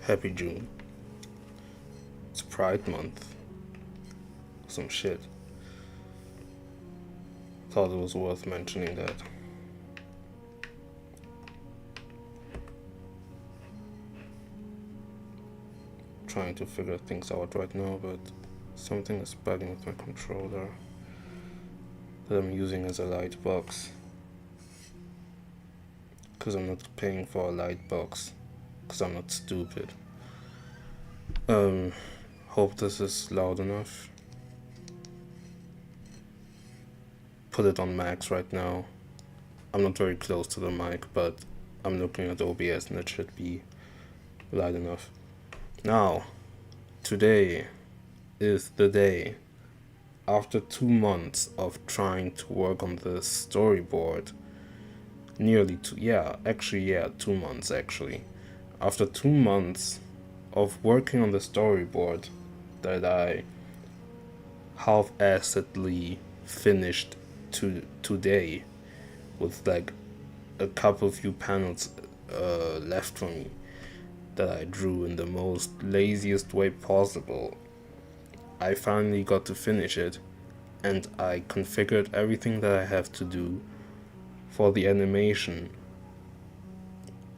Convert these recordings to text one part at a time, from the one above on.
Happy June. It's Pride Month. Some shit. Thought it was worth mentioning that. Trying to figure things out right now, but something is bugging with my controller that I'm using as a light box. Because I'm not paying for a light box. Because I'm not stupid. Hope this is loud enough. Put it on max right now. I'm not very close to the mic, but I'm looking at OBS and it should be loud enough. Now, today is the day after 2 months of trying to work on this storyboard. Nearly 2 months actually. After 2 months of working on the storyboard that I half-assedly finished today with like a few panels left for me that I drew in the most laziest way possible. I finally got to finish it, and I configured everything that I have to do for the animation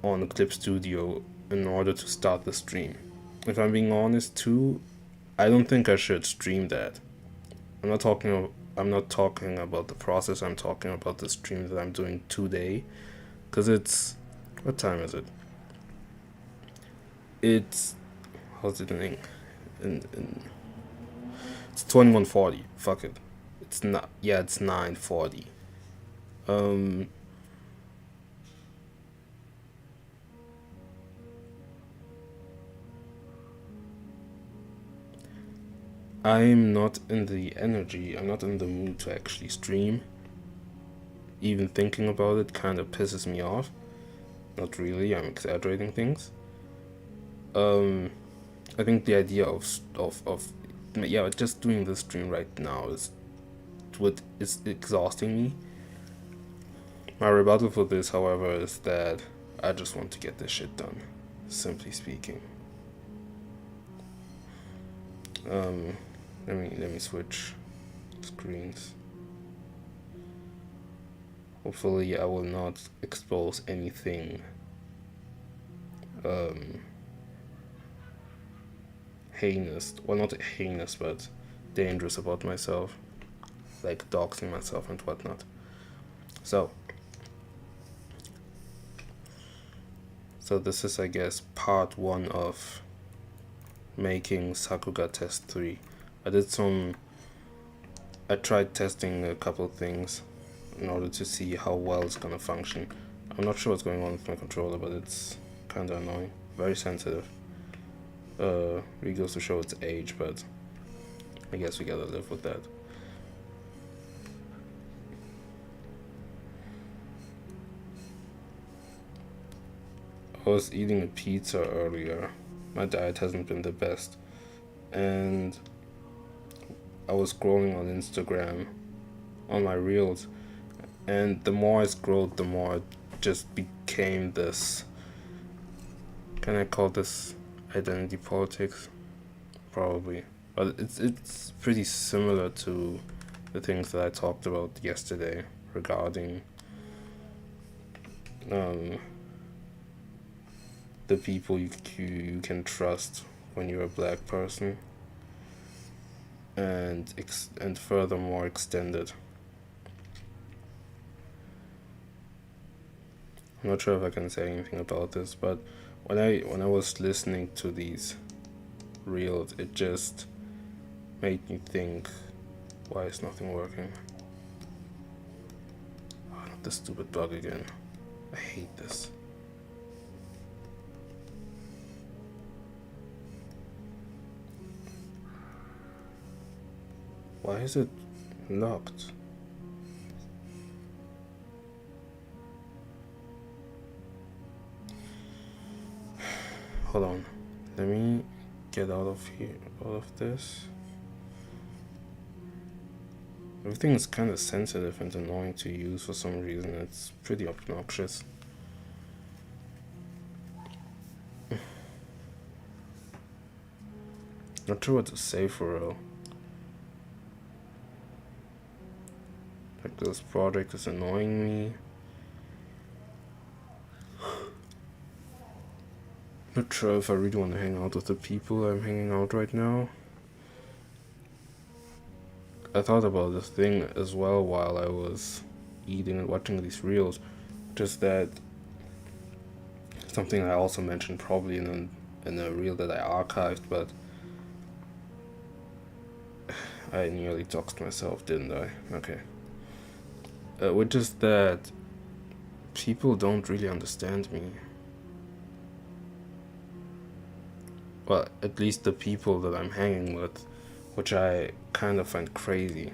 on Clip Studio in order to start the stream. If I'm being honest too, I don't think I should stream that. I'm not talking about the process, I'm talking about the stream that I'm doing today. Cause it's, what time is it? It's, how's it in it's 21:40, fuck it. It's not, yeah, it's 9:40. I'm not in the energy, I'm not in the mood to actually stream. Even thinking about it kind of pisses me off. Not really, I'm exaggerating things. I think the idea of just doing this stream right now is exhausting me. My rebuttal for this, however, is that I just want to get this shit done, simply speaking. Let me switch screens. Hopefully I will not expose anything heinous, well, not heinous, but dangerous about myself, like doxing myself and whatnot. So this is, I guess, part 1 of making Sakuga Test 3. I tried testing a couple things in order to see how well it's gonna function. I'm not sure what's going on with my controller, but it's kinda annoying, very sensitive. Really goes to show its age, but I guess we gotta live with that. I was eating a pizza earlier. My diet hasn't been the best, and I was scrolling on Instagram on my reels, and the more I scrolled, the more it just became this, can I call this identity politics? Probably, but it's pretty similar to the things that I talked about yesterday regarding the people you can trust when you're a black person, and furthermore extended. I'm not sure if I can say anything about this, but when I was listening to these reels, it just made me think, why is nothing working? Oh, not this stupid bug again. I hate this. Why is it locked? Hold on. Let me get out of this. Everything is kind of sensitive and annoying to use for some reason. It's pretty obnoxious. Not sure what to say for real. Like, this project is annoying me. Not sure if I really want to hang out with the people I'm hanging out right now. I thought about this thing as well while I was eating and watching these reels. Just that something I also mentioned probably in a reel that I archived, but I nearly doxed myself, didn't I? Okay. Which is that people don't really understand me. Well, at least the people that I'm hanging with, which I kind of find crazy.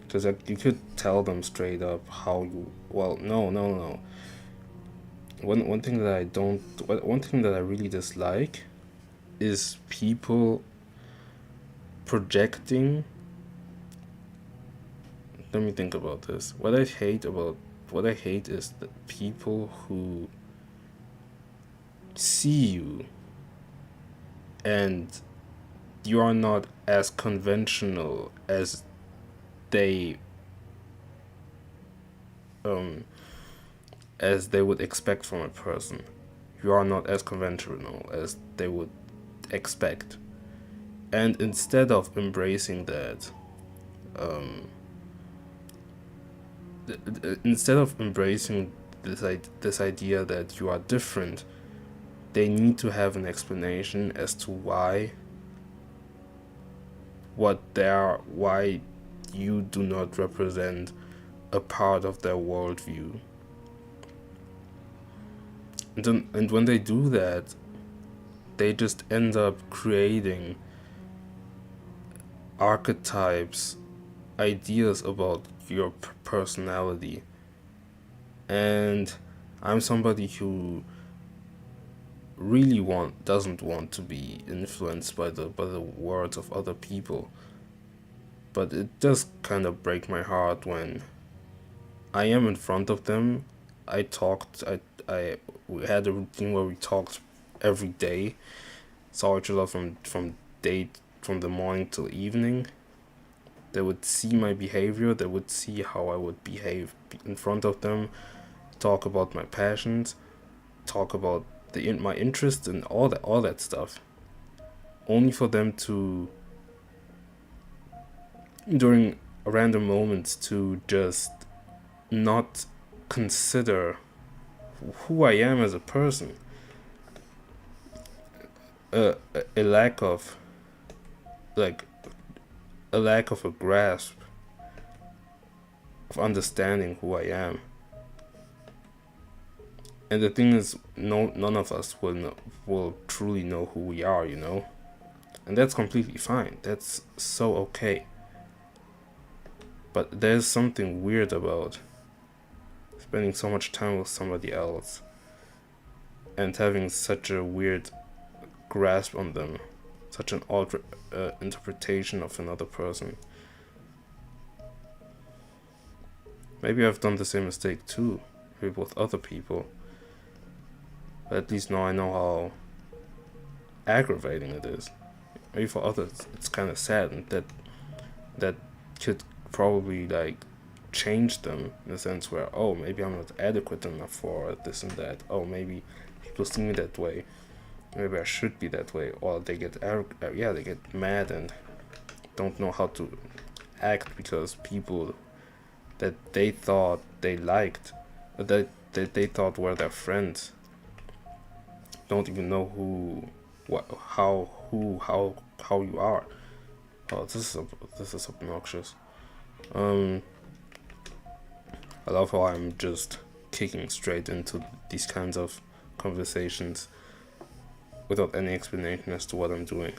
Because like, you could tell them straight up how you. Well, no. One thing that I don't. One thing that I really dislike is people projecting. Let me think about this. What I hate is the people who see you and you are not as conventional they as they would expect from a person. You are not as conventional as they would expect. And instead of embracing that, instead of embracing this idea that you are different, they need to have an explanation as to why you do not represent a part of their worldview. And when they do that, they just end up creating archetypes, ideas about your personality. And I'm somebody who really doesn't want to be influenced by the words of other people. But it does kind of break my heart when I am in front of them. We had a routine where we talked every day, saw each other from the morning till evening. They would see my behavior, they would see how I would behave in front of them, talk about my passions, talk about my interests and all that stuff. Only for them to, during random moments, to just not consider who I am as a person. A lack of a grasp of understanding who I am. And the thing is, none of us will truly know who we are, and that's completely fine. That's so okay. But there's something weird about spending so much time with somebody else and having such a weird grasp on them, such an odd interpretation of another person. Maybe I've done the same mistake too, maybe with other people. But at least now I know how aggravating it is. Maybe for others it's kind of sad, and that could probably change them in the sense where, oh, maybe I'm not adequate enough for this and that. Oh, maybe people see me that way. Maybe I should be that way. Or they get they get mad and don't know how to act because people that they thought they liked, that they thought were their friends, don't even know how you are. Oh, this is obnoxious. I love how I'm just kicking straight into these kinds of conversations without any explanation as to what I'm doing,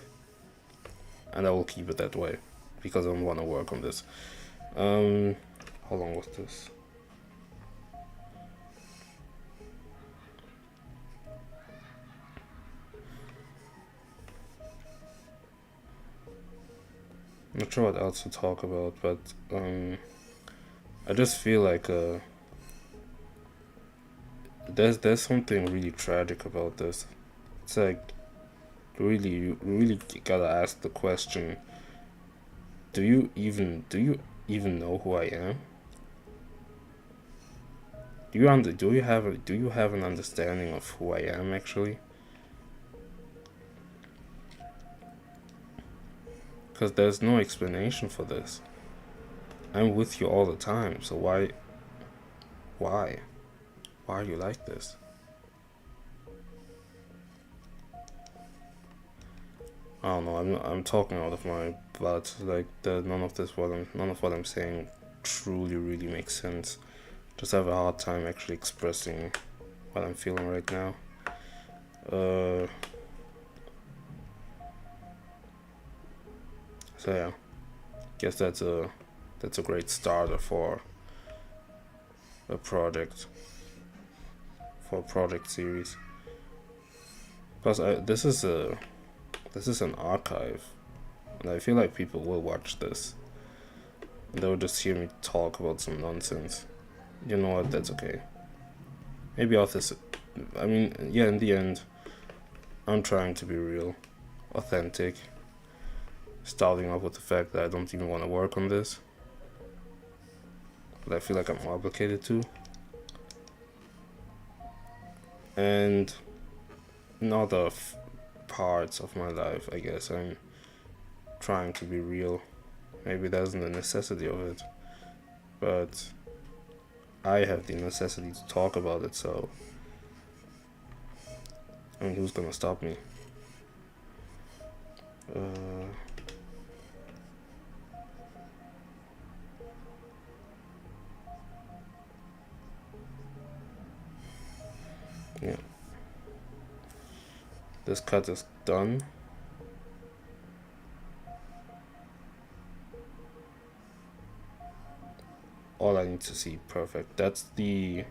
and I will keep it that way because I want to work on this. How long was this? I'm not sure what else to talk about, but I just feel like there's something really tragic about this. It's like you really gotta ask the question: Do you even know who I am? Do you have an understanding of who I am actually? Because there's no explanation for this. I'm with you all the time, so why are you like this? I don't know. I'm talking out of my butt. Like none of what I'm saying truly really makes sense. Just have a hard time actually expressing what I'm feeling right now. So yeah, guess that's a great starter for a project series. Plus, this is an archive, and I feel like people will watch this. And they'll just hear me talk about some nonsense. You know what? That's okay. Maybe I mean, yeah. In the end, I'm trying to be real, authentic. Starting off with the fact that I don't even want to work on this, but I feel like I'm obligated to. And in other parts of my life, I guess I'm trying to be real. Maybe that isn't a necessity of it, but I have the necessity to talk about it, so I mean, who's gonna stop me? Yeah. This cut is done. All I need to see, perfect. That's the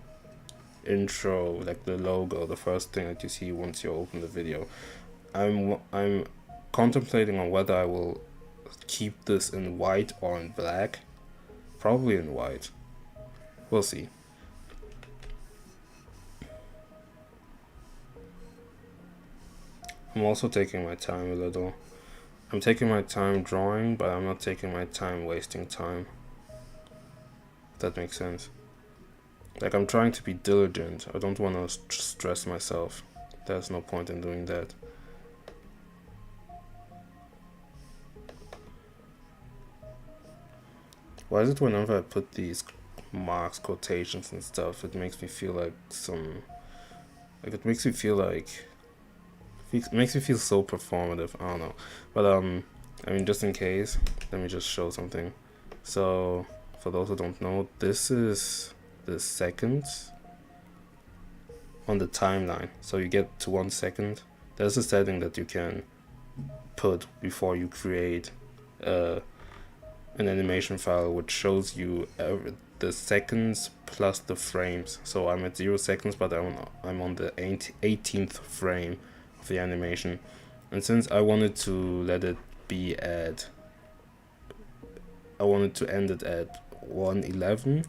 intro, like the logo, the first thing that you see once you open the video. I'm contemplating on whether I will keep this in white or in black. Probably in white. We'll see. I'm also taking my time a little. I'm taking my time drawing, but I'm not taking my time wasting time. If that makes sense. Like, I'm trying to be diligent. I don't want to stress myself. There's no point in doing that. Why is it whenever I put these marks, quotations and stuff, it makes me feel like it makes me feel like, it makes me feel so performative. I don't know. But I mean, just in case, let me just show something. So for those who don't know, this is the seconds on the timeline. So you get to 1 second. There's a setting that you can put before you create an animation file, which shows you the seconds plus the frames. So I'm at 0 seconds, but I'm on the 18th frame of the animation. And since I wanted to I wanted to end it at 1:11.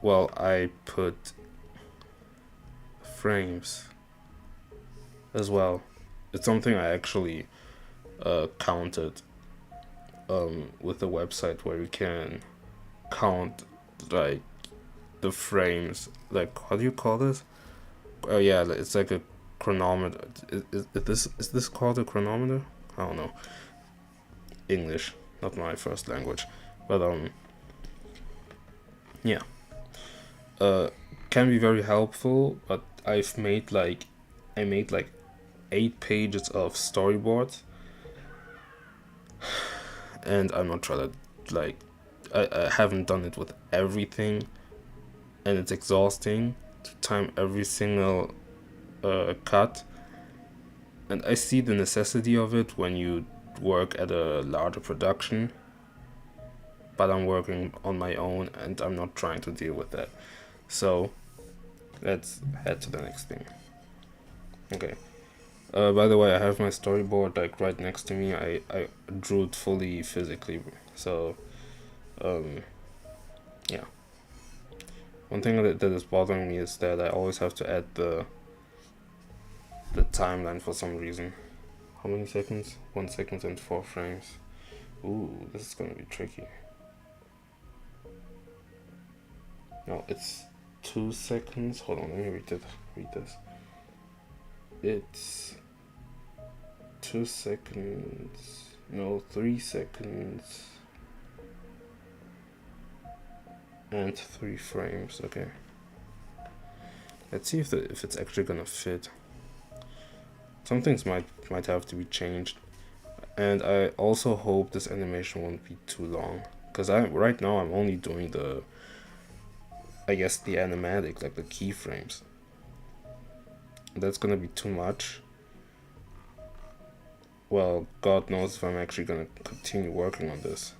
Well, I put frames as well. It's something I actually counted with a website where you can count like the frames. Like, how do you call this? Oh yeah, it's like a chronometer. Is this called a chronometer? I don't know. English, not my first language, but yeah. Can be very helpful, but I made like 8 pages of storyboards, and I'm not trying to like I haven't done it with everything, and it's exhausting to time every single cut, and I see the necessity of it when you work at a larger production, but I'm working on my own and I'm not trying to deal with that. So let's head to the next thing. Okay. By the way, I have my storyboard like right next to me. I drew it fully physically. So yeah. One thing that is bothering me is that I always have to add the the timeline for some reason. How many seconds? 1 second and 4 frames. Ooh, this is gonna be tricky. No, it's 2 seconds. Hold on, let me read this. It's 2 seconds. No, 3 seconds. And 3 frames. Okay. Let's see if it's actually gonna fit. Some things might have to be changed, and I also hope this animation won't be too long, because right now I'm only doing the, I guess, the animatic, like the keyframes. That's gonna be too much. Well, God knows if I'm actually gonna continue working on this.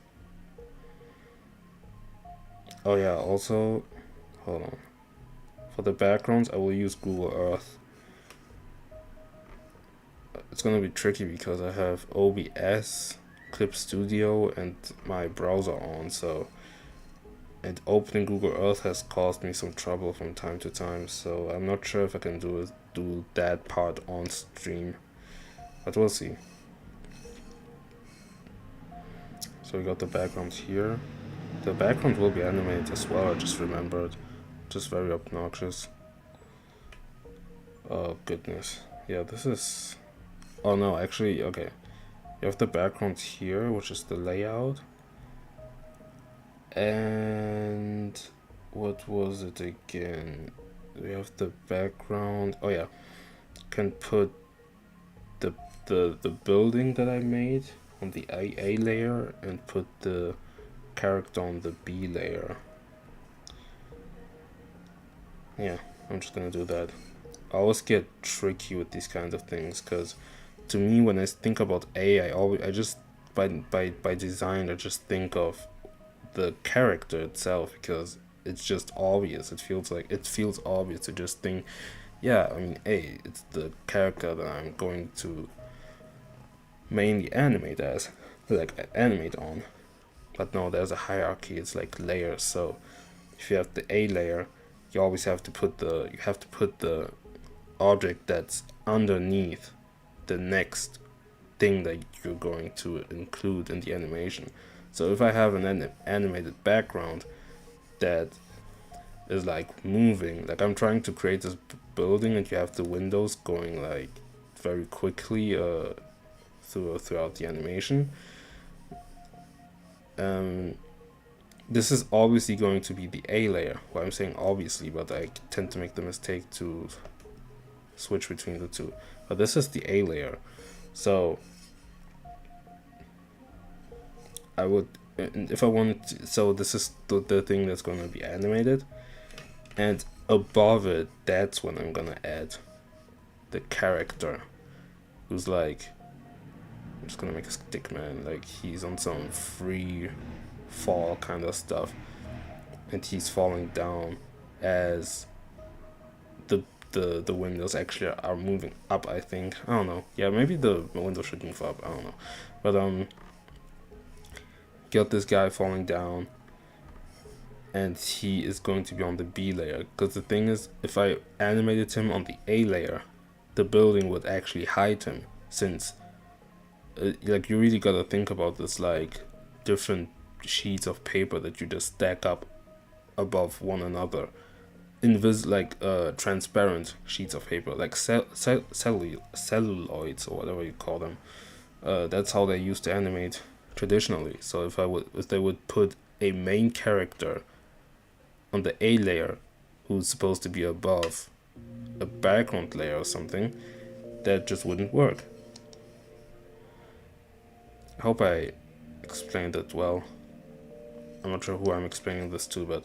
Oh yeah, also, hold on. For the backgrounds, I will use Google Earth. It's gonna be tricky because I have OBS, Clip Studio, and my browser on, so, and opening Google Earth has caused me some trouble from time to time, so I'm not sure if I can do that part on stream, but we'll see. So we got the backgrounds here. The background will be animated as well, I just remembered. Just very obnoxious. Oh goodness. Yeah, this is... Oh no, actually, okay. You have the background here, which is the layout. And what was it again? We have the background. Oh yeah. Can put the building that I made on the A layer and put the character on the B layer. Yeah, I'm just gonna do that. I always get tricky with these kinds of things, because to me, when I think about A, I just by design I just think of the character itself, because it's just obvious. It feels obvious to just think, yeah, I mean, A, it's the character that I'm going to mainly animate as, like animate on. But no, there's a hierarchy. It's like layers. So if you have the A layer, you always have to put the object that's underneath the next thing that you're going to include in the animation. So if I have an animated background that is like moving, like I'm trying to create this building, and you have the windows going like very quickly throughout the animation. This is obviously going to be the A layer. Well, I'm saying obviously, but I tend to make the mistake to switch between the two. But this is the A layer. So I would, if I wanted to, so this is the thing that's going to be animated, and above it, that's when I'm gonna add the character, who's like, I'm just gonna make a stick man, like he's on some free fall kind of stuff, and he's falling down as the windows actually are moving up, I think. I don't know. Yeah, maybe the window should move up. I don't know. But got this guy falling down, and he is going to be on the B layer, because the thing is, if I animated him on the A layer, the building would actually hide him, since like you really gotta think about this like different sheets of paper that you just stack up above one another, transparent sheets of paper, like celluloids or whatever you call them. That's how they used to animate traditionally. So if they would put a main character on the A layer, who's supposed to be above a background layer or something, that just wouldn't work. I hope I explained it well. I'm not sure who I'm explaining this to, but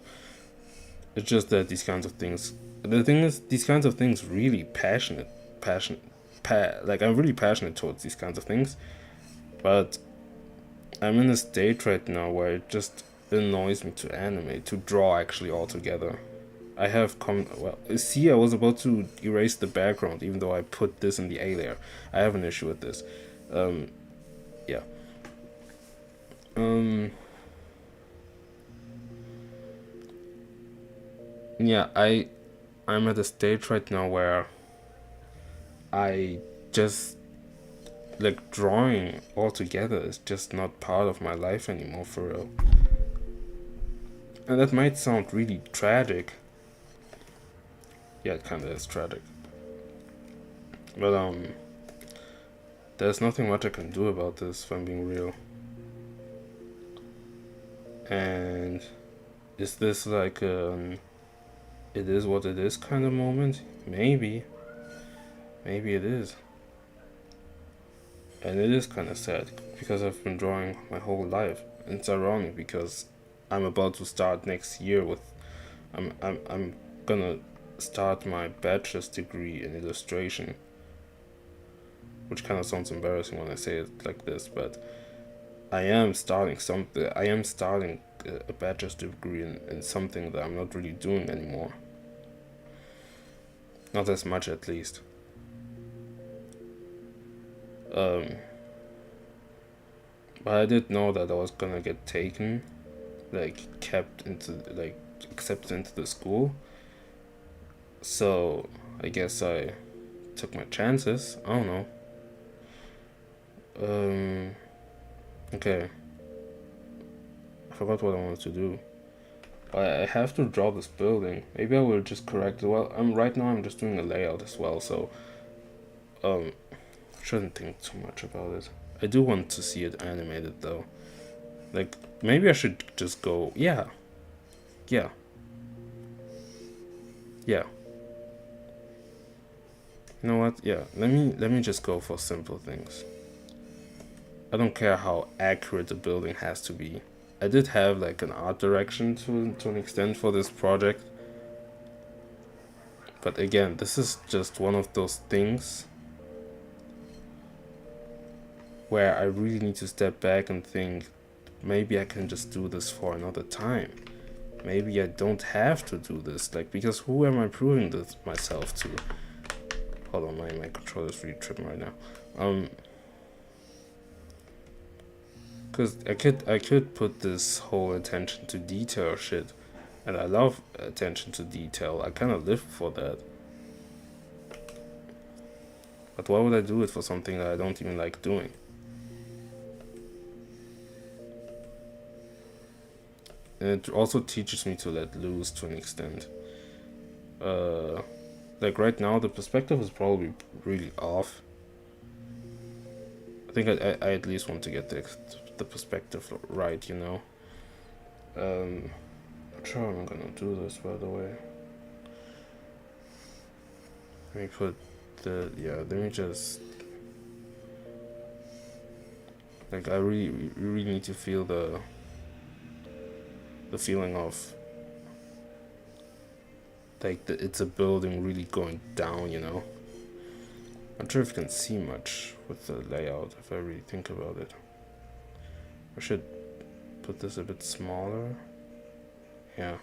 it's just that these kinds of things, the thing is, these kinds of things really like I'm really passionate towards these kinds of things, but I'm in a state right now where it just annoys me to animate, to draw actually altogether. I have see, I was about to erase the background even though I put this in the A layer. I have an issue with this. Yeah. Yeah, I'm at a stage right now where I just like drawing altogether is just not part of my life anymore, for real. And that might sound really tragic. Yeah, it kinda is tragic. But there's nothing much I can do about this, if I'm being real. And is this like it is what it is kind of moment? Maybe it is. And it is kind of sad because I've been drawing my whole life. And it's ironic because I'm about to start next year with I'm gonna start my bachelor's degree in illustration, which kind of sounds embarrassing when I say it like this, but I am starting something. I am starting a bachelor's degree in something that I'm not really doing anymore. Not as much, at least. But I did know that I was gonna get taken, like accepted into the school. So I guess I took my chances. I don't know. Okay. I forgot what I wanted to do. I have to draw this building. Maybe I will just correct it. Well, right now I'm just doing a layout as well, so shouldn't think too much about it. I do want to see it animated though. Like maybe I should just go, yeah. You know what? Yeah, let me just go for simple things. I don't care how accurate the building has to be. I did have like an art direction to an extent for this project. But again, this is just one of those things where I really need to step back and think, maybe I can just do this for another time. Maybe I don't have to do this, like, because who am I proving this myself to? Hold on, my controller's really tripping right now. Because I could put this whole attention to detail shit, and I love attention to detail. I kind of live for that. But why would I do it for something that I don't even like doing? And it also teaches me to let loose to an extent. Like right now, the perspective is probably really off. I think I at least want to get the perspective right, you know. Not sure how I'm gonna do this, by the way. Let me put let me just, like, I really need to feel the feeling of, like, it's a building really going down, you know. I'm not sure if you can see much with the layout if I really think about it. I should put this a bit smaller. Yeah.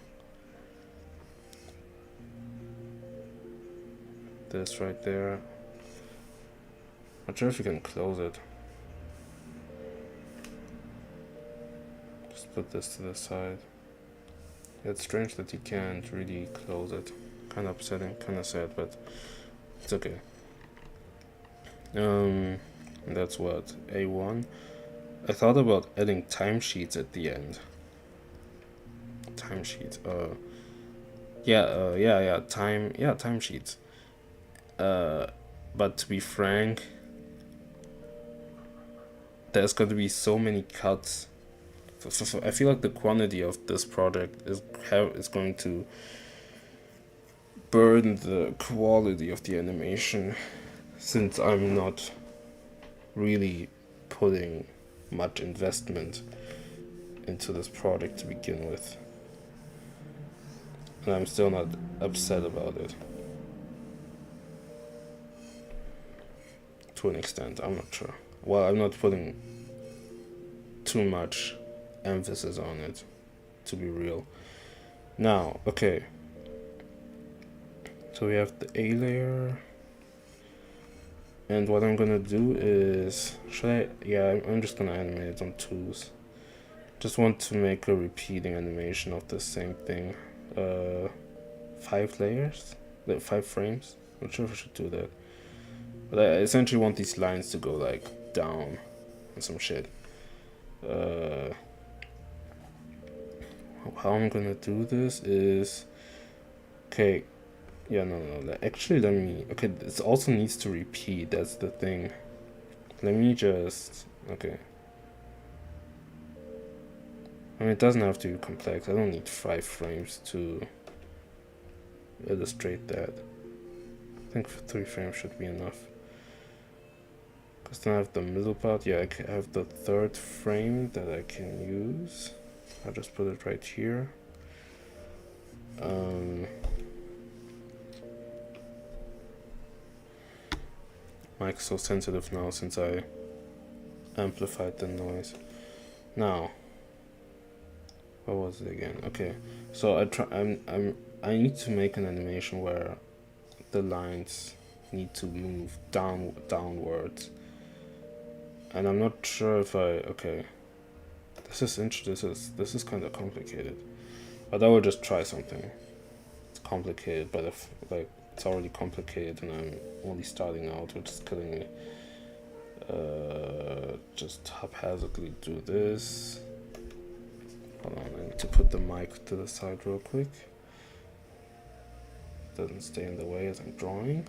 This right there. Not sure if you can close it. Just put this to the side. It's strange that you can't really close it. Kind of upsetting, kind of sad, but it's okay. That's what, A1. I thought about adding timesheets at the end. Timesheets. Timesheets. But to be frank, there's going to be so many cuts. I feel like the quantity of this project is going to burden the quality of the animation, since I'm not really putting much investment into this project to begin with. And I'm still not upset about it. To an extent, I'm not sure. Well, I'm not putting too much emphasis on it, to be real. Now, okay. So we have the A layer. And what I'm gonna do is, I'm just gonna animate it on 2s. Just want to make a repeating animation of the same thing. 5 layers? 5 frames? Not sure if I should do that. But I essentially want these lines to go like down and some shit. How I'm gonna do this is, okay, yeah, no, actually let me, okay, this also needs to repeat, that's the thing. Let me just, okay. I mean, it doesn't have to be complex. I don't need 5 frames to illustrate that. I think 3 frames should be enough. Because then I have the middle part. Yeah, I have the 3rd frame that I can use. I'll just put it right here. Mic's so sensitive now since I amplified the noise. Now, what was it again? Okay, so I need to make an animation where the lines need to move downwards, and I'm not sure if okay. This is kind of complicated, but I will just try something. It's complicated, but if like it's already complicated and I'm only starting out, which is killing me. Just haphazardly do this. Hold on, I need to put the mic to the side real quick. Doesn't stay in the way as I'm drawing.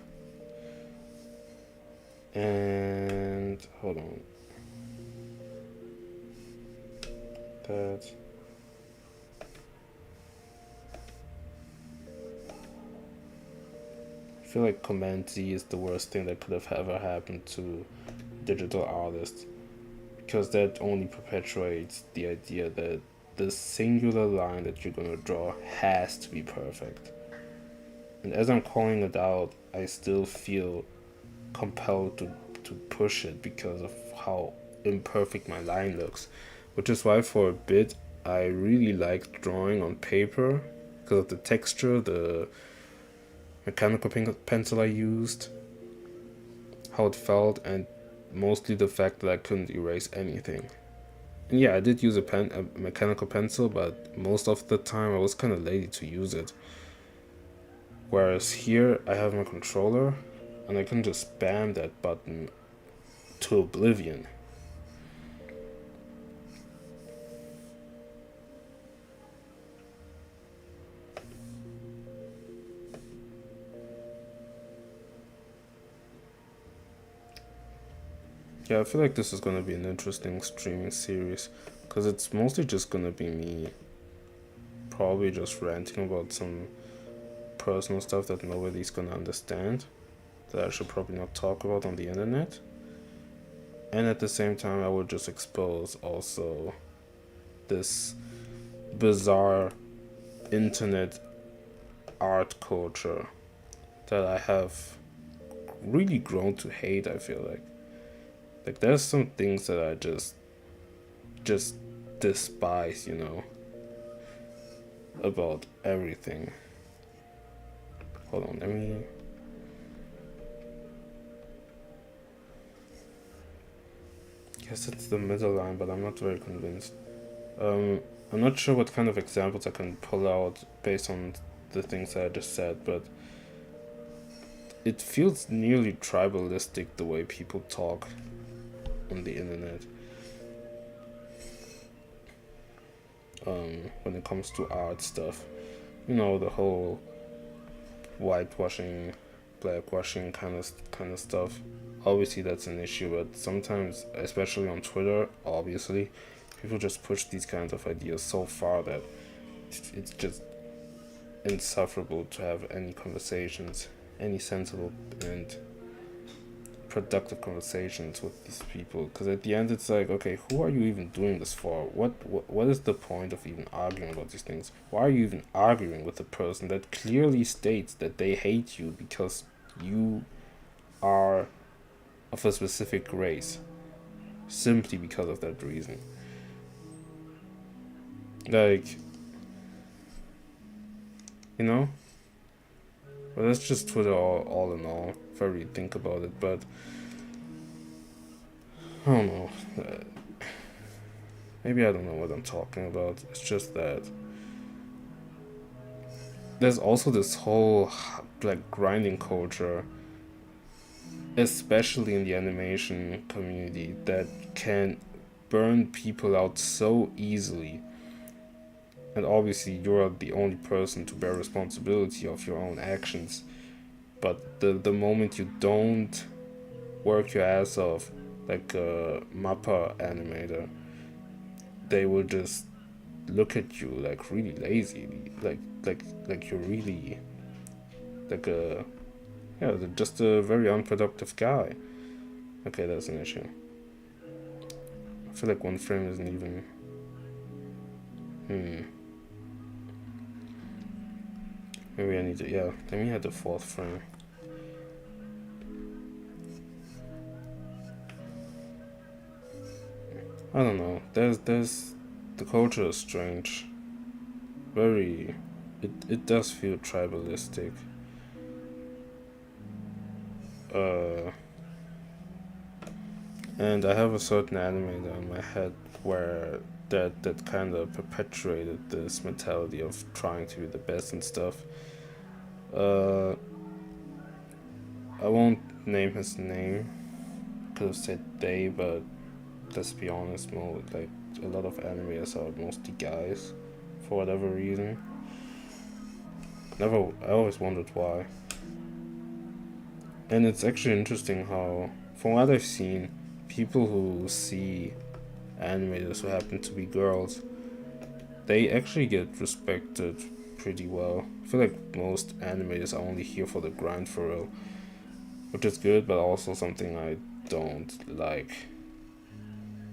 And hold on. That. I feel like Command Z is the worst thing that could have ever happened to digital artists, because that only perpetuates the idea that the singular line that you're gonna draw has to be perfect. And as I'm calling it out, I still feel compelled to push it because of how imperfect my line looks. Which is why for a bit I really liked drawing on paper because of the texture, the mechanical pencil I used, how it felt, and mostly the fact that I couldn't erase anything. And yeah, I did use a mechanical pencil, but most of the time I was kind of lazy to use it. Whereas here I have my controller and I can just spam that button to oblivion. Yeah, I feel like this is going to be an interesting streaming series because it's mostly just going to be me probably just ranting about some personal stuff that nobody's going to understand, that I should probably not talk about on the internet. And at the same time, I will just expose also this bizarre internet art culture that I have really grown to hate, I feel like. Like, there's some things that I just despise, you know, about everything. Hold on, let me... Guess it's the middle line, but I'm not very convinced. I'm not sure what kind of examples I can pull out based on the things that I just said, but it feels nearly tribalistic the way people talk on the internet when it comes to art stuff. You know, the whole whitewashing, blackwashing kind of stuff. Obviously that's an issue, but sometimes, especially on Twitter, obviously people just push these kinds of ideas so far that it's just insufferable to have any conversations, any sensible and productive conversations with these people, because at the end it's like, okay, who are you even doing this for? What is the point of even arguing about these things? Why are you even arguing with a person that clearly states that they hate you because you are of a specific race, simply because of that reason? Like, you know? Well, that's just Twitter all in all, if I really think about it, but I don't know. Maybe I don't know what I'm talking about. It's just that there's also this whole like grinding culture especially in the animation community, that can burn people out so easily. And obviously, you're the only person to bear responsibility of your own actions. But the moment you don't work your ass off, like a Mappa animator, they will just look at you like really lazy, like you're really like a yeah, just a very unproductive guy. Okay, that's an issue. I feel like one frame isn't even. Maybe I need to. Yeah, let me add the fourth frame. I don't know. There's the culture is strange. Very. It does feel tribalistic. Uh. And I have a certain animator in my head where that kind of perpetuated this mentality of trying to be the best and stuff. Uh, I won't name his name. Could have said they, but let's be honest, like a lot of animators are mostly guys, for whatever reason. I always wondered why. And it's actually interesting how, from what I've seen, people who see animators who happen to be girls, they actually get respected pretty well. I feel like most animators are only here for the grind for real, which is good, but also something I don't like.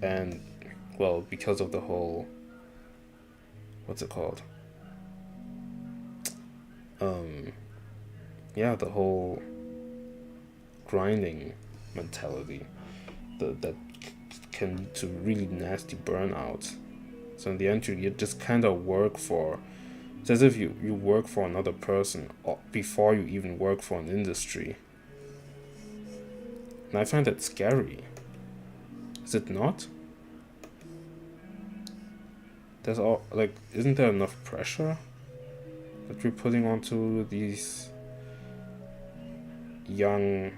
And, well, because of the whole. What's it called? Yeah, the whole grinding mentality that can lead to really nasty burnouts. So in the end, you just kind of work for. It's as if you work for another person before you even work for an industry. And I find that scary. Is it not? There's all like, isn't there enough pressure that we're putting onto these young,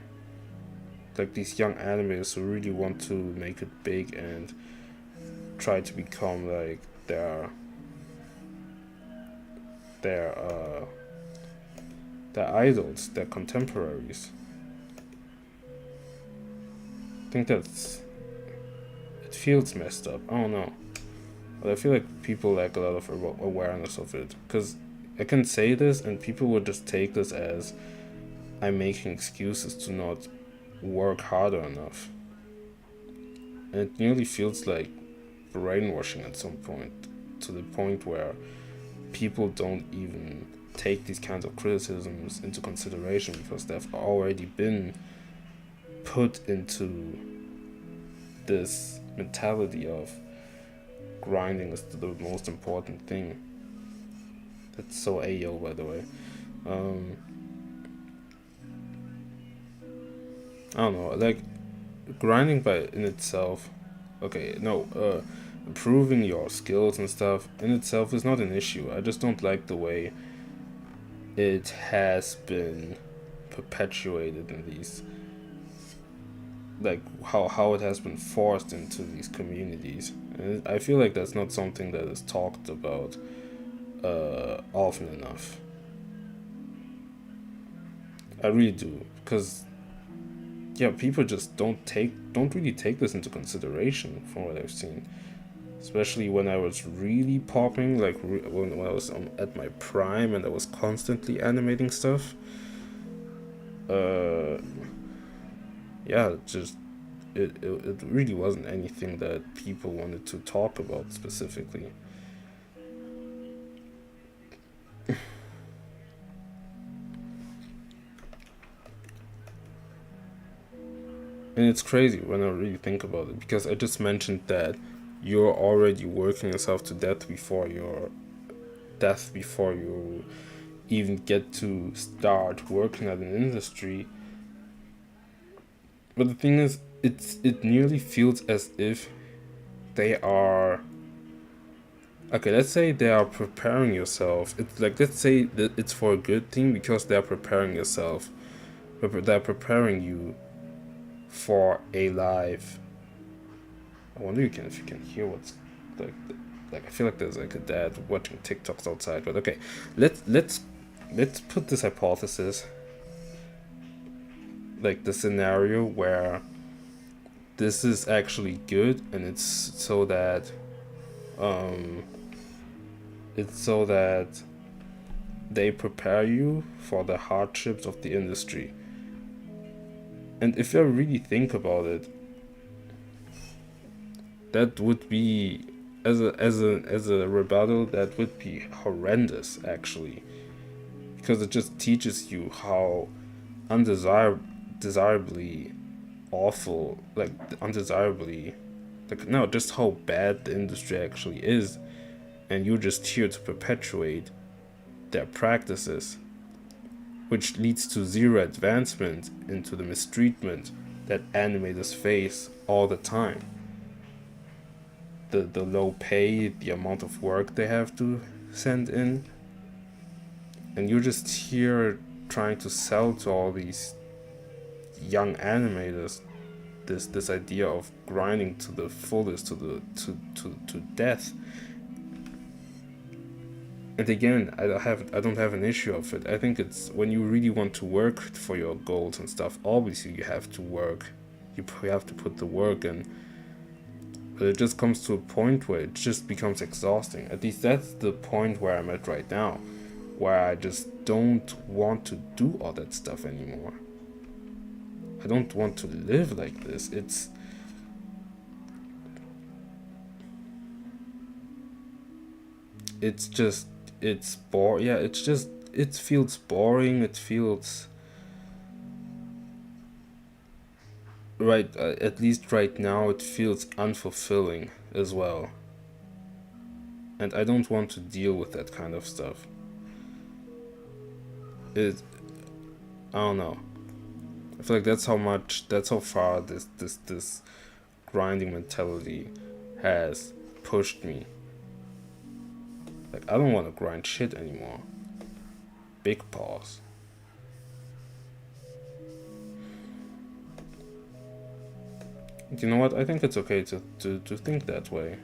like these young animators who really want to make it big and try to become like their idols, their contemporaries. I think it feels messed up. I don't know. But I feel like people lack a lot of awareness of it. Because I can say this and people would just take this as I'm making excuses to not work harder enough. And it nearly feels like brainwashing at some point, to the point where people don't even take these kinds of criticisms into consideration because they've already been put into this mentality of grinding is the most important thing. That's so Ayo, by the way. I don't know, like grinding by in itself. Okay, no, improving your skills and stuff in itself is not an issue. I just don't like the way it has been perpetuated in these, like how it has been forced into these communities. And I feel like that's not something that is talked about often enough. I really do, because yeah, people just don't really take this into consideration from what I've seen. Especially when I was really popping, like when I was at my prime and I was constantly animating stuff. Yeah, just it really wasn't anything that people wanted to talk about specifically. And it's crazy when I really think about it, because I just mentioned that you're already working yourself to death before you even get to start working at an industry. But the thing is, it nearly feels as if they are. Okay, let's say they are preparing yourself. It's like, let's say that it's for a good thing because they're preparing yourself. They're preparing you for a live. I wonder if you can hear what's like. Like I feel like there's like a dad watching TikToks outside. But okay, let's put this hypothesis, like the scenario where this is actually good, and um it's so that they prepare you for the hardships of the industry. And if you really think about it, that would be, as a rebuttal, that would be horrendous actually, because it just teaches you how undesirably awful, like undesirably, like no, just how bad the industry actually is, and you're just here to perpetuate their practices, which leads to zero advancement into the mistreatment that animators face all the time. The low pay, the amount of work they have to send in, and you're just here trying to sell to all these young animators this idea of grinding to the fullest, to death. And again, I don't have an issue of it. I think it's when you really want to work for your goals and stuff, obviously you have to work, you have to put the work in. But it just comes to a point where it just becomes exhausting. At least that's the point where I'm at right now, where I just don't want to do all that stuff anymore. I don't want to live like this. It's boring. Yeah, it feels boring. It feels right. At least right now, it feels unfulfilling as well. And I don't want to deal with that kind of stuff. It. I don't know. I feel like that's how far this grinding mentality has pushed me. Like, I don't want to grind shit anymore. Big pause. You know what? I think it's okay to think that way.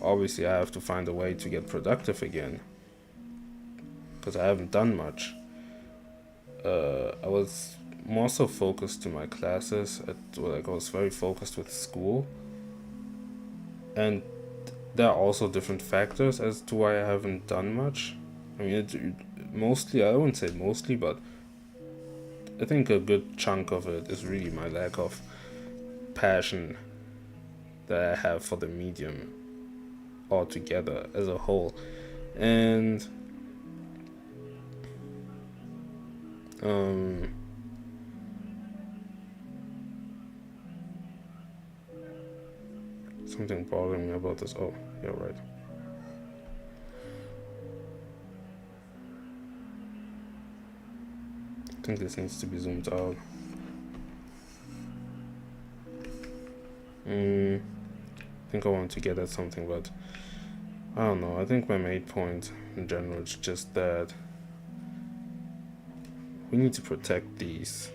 Obviously, I have to find a way to get productive again, because I haven't done much. I was more so focused to my classes. I was very focused with school, and there are also different factors as to why I haven't done much. I mean, mostly, I wouldn't say mostly, but I think a good chunk of it is really my lack of passion that I have for the medium altogether as a whole. And something bothering me about this. Oh, yeah, right. I think this needs to be zoomed out. I think I want to get at something, but I don't know. I think my main point in general is just that we need to protect these.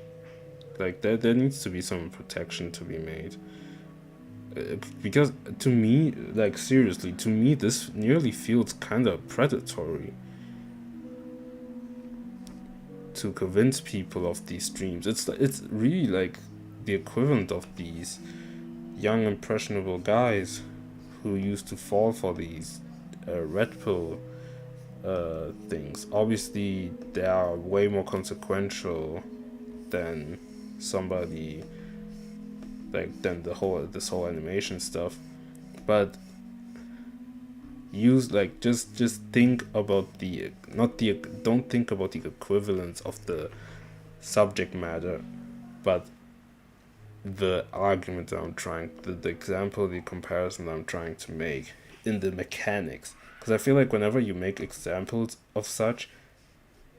Like, there needs to be some protection to be made. Because to me, like, seriously, to me, this nearly feels kind of predatory to convince people of these streams. It's really like the equivalent of these young impressionable guys who used to fall for these red pill things. Obviously, they are way more consequential than somebody than this whole animation stuff, but use like just think about the not the don't think about the equivalence of the subject matter, but the argument that the example, the comparison that I'm trying to make in the mechanics. Because I feel like whenever you make examples of such,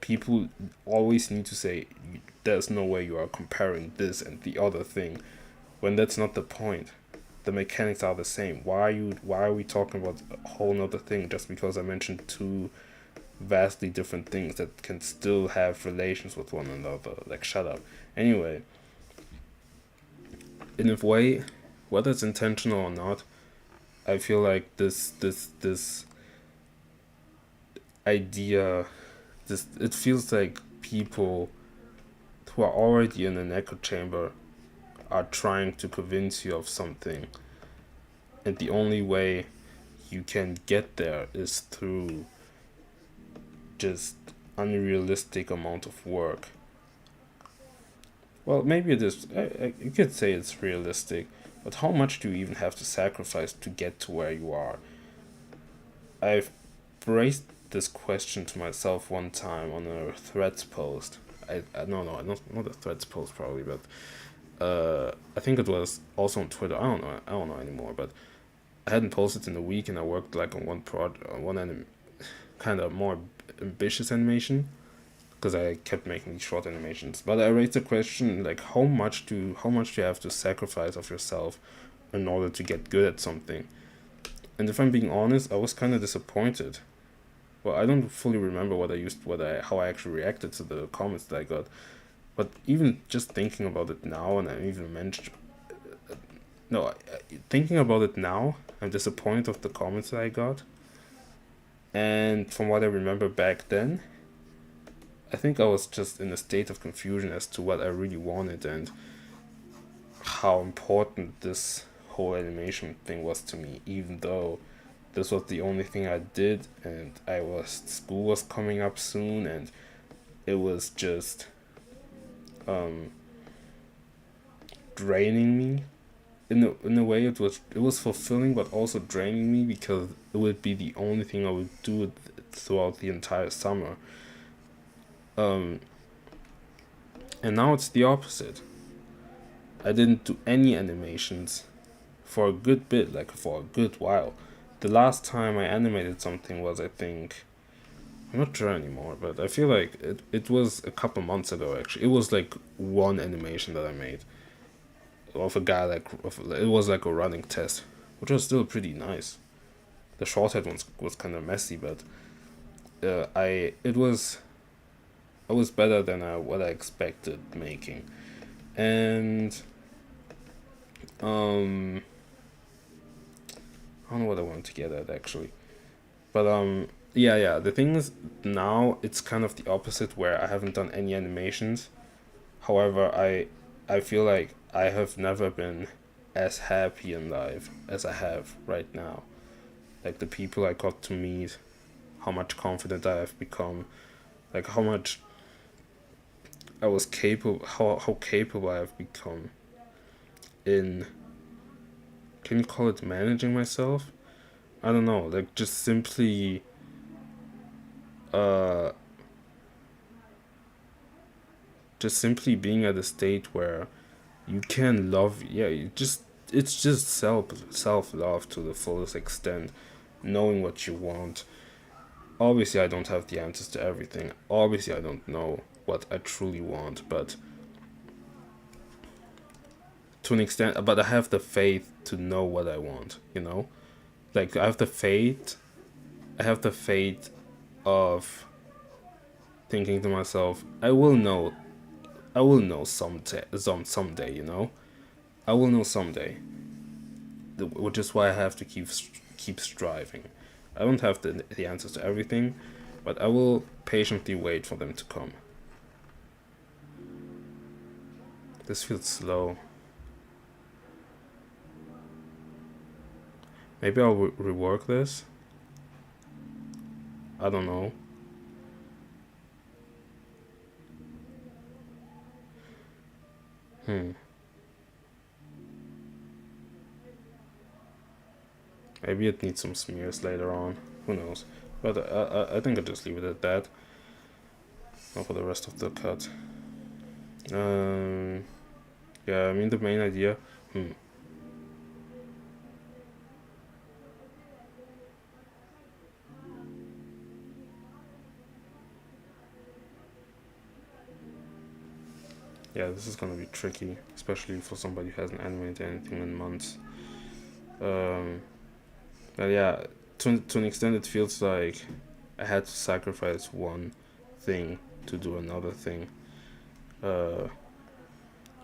people always need to say, there's no way you are comparing this and the other thing, when that's not the point. The mechanics are the same. Why are we talking about a whole nother thing just because I mentioned two vastly different things that can still have relations with one another. Like, shut up. Anyway, in a way, whether it's intentional or not, I feel like this idea, this it feels like people who are already in an echo chamber are trying to convince you of something, and the only way you can get there is through just unrealistic amount of work. Well, maybe it is. You could say it's realistic, but how much do you even have to sacrifice to get to where you are? I've raised this question to myself one time on a Threads post. I no no not a Threads post probably, but I think it was also on Twitter. I don't know anymore. But I hadn't posted in a week, and I worked like on kind of more ambitious animation, because I kept making these short animations. But I raised the question, like, how much do you have to sacrifice of yourself in order to get good at something? And if I'm being honest, I was kind of disappointed. Well, I don't fully remember how I actually reacted to the comments that I got. But even just thinking about it now, and I even mentioned, no, thinking about it now, I'm disappointed of the comments that I got. And from what I remember back then, I think I was just in a state of confusion as to what I really wanted and how important this whole animation thing was to me, even though this was the only thing I did, and school was coming up soon, and it was just draining me. In a way, it was fulfilling, but also draining me, because it would be the only thing I would do throughout the entire summer. And now it's the opposite. I didn't do any animations for a good bit, like for a good while. The last time I animated something was, I think, I'm not sure anymore, but I feel like it was a couple months ago actually. It was like one animation that I made of a guy, it was like a running test, which was still pretty nice. The short head one was kind of messy, but it was better than what I expected making. And I don't know what I wanted to get at actually, but yeah. The thing is, now it's kind of the opposite, where I haven't done any animations. However, I feel like I have never been as happy in life as I have right now. Like, the people I got to meet, how much confident I have become, like how much I was capable, how capable I have become in, can you call it managing myself? I don't know, like just simply uh being at a state where you can love, it's just self love to the fullest extent, knowing what you want. Obviously I don't have the answers to everything. Obviously I don't know what I truly want, but to an extent, but I have the faith to know what I want, you know? Like, I have the faith of thinking to myself, I will know someday, you know? I will know someday. Which is why I have to keep striving. I don't have the answers to everything, but I will patiently wait for them to come. This feels slow. Maybe I'll rework this. I don't know. Maybe it needs some smears later on. Who knows? But I think I'll just leave it at that. Not for the rest of the cut. Yeah, I mean, the main idea. Yeah, this is gonna be tricky, especially for somebody who hasn't animated anything in months. But yeah, to an extent, it feels like I had to sacrifice one thing to do another thing,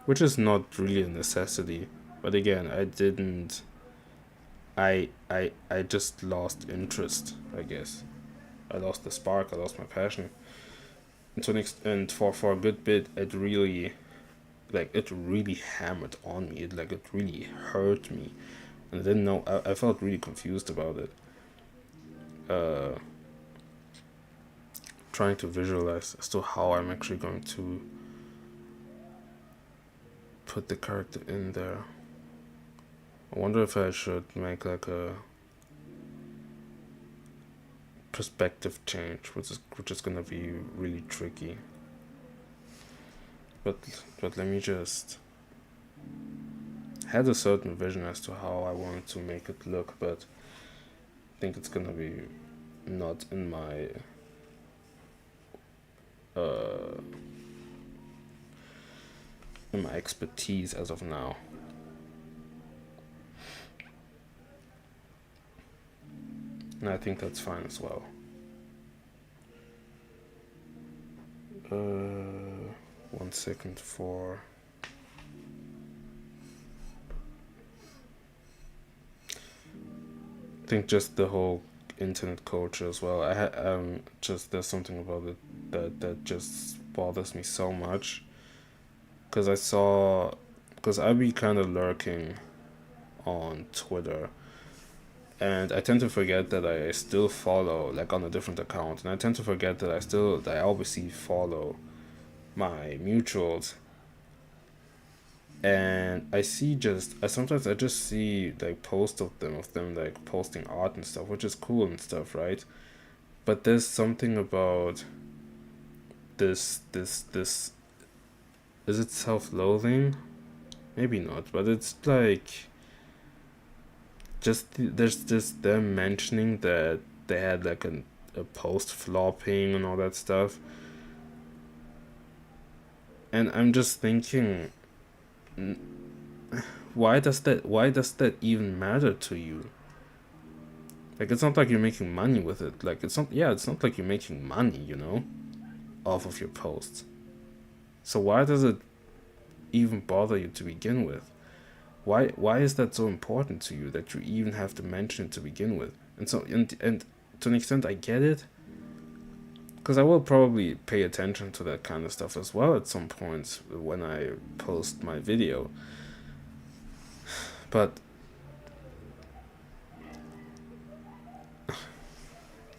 which is not really a necessity. But again, I didn't. I just lost interest, I guess. I lost the spark. I lost my passion. And to an extent, for a good bit, it really hammered on me. It really hurt me, and I didn't know. I felt really confused about it. Trying to visualize as to how I'm actually going to put the character in there. I wonder if I should make like a perspective change, which is gonna be really tricky. But let me just. Had a certain vision as to how I wanted to make it look, but I think it's gonna be not in my expertise as of now. And I think that's fine as well. 1 second for. I think just the whole internet culture as well. Just there's something about it that just bothers me so much. Because I be kind of lurking on Twitter, and I tend to forget that I still follow, like, on a different account, and I tend to forget that I obviously follow my mutuals, and I sometimes just see like posts of them like posting art and stuff, which is cool and stuff, right? But there's something about this is it self-loathing? Maybe not, but it's like there's just them mentioning that they had like a post flopping and all that stuff, and I'm just thinking, why does that even matter to you? Like, it's not like you're making money with it. Like, it's not like you're making money, off of your posts. So why does it even bother you to begin with? Why is that so important to you that you even have to mention it to begin with? And so and to an extent I get it, because I will probably pay attention to that kind of stuff as well at some points when I post my video. But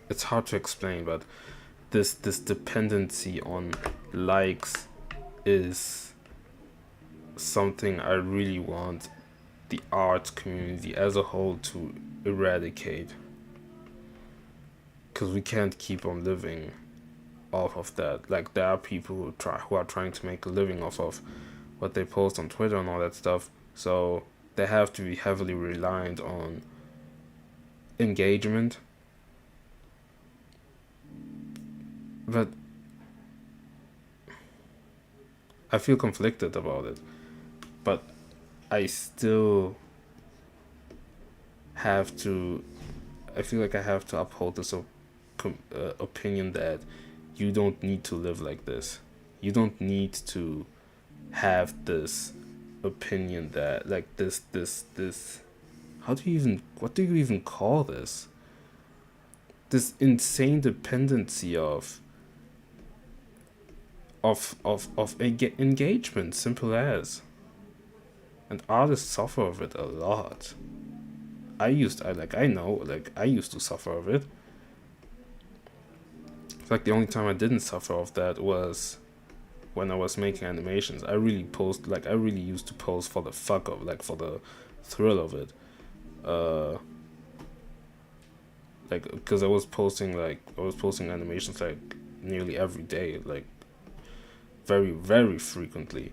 it's hard to explain, but this dependency on likes is something I really want the art community as a whole to eradicate, because we can't keep on living off of that. Like, there are people who are trying to make a living off of what they post on Twitter and all that stuff, so they have to be heavily reliant on engagement. But I feel conflicted about it, but I still have to. I feel like I have to uphold this opinion that you don't need to live like this. You don't need to have this opinion that, like, this. What do you even call this? This insane dependency of engagement, simple as. And artists suffer of it a lot. I used to suffer of it. It's like the only time I didn't suffer of that was when I was making animations. I really used to post for the fuck of, like, for the thrill of it. Because I was posting animations like nearly every day, like very, very frequently,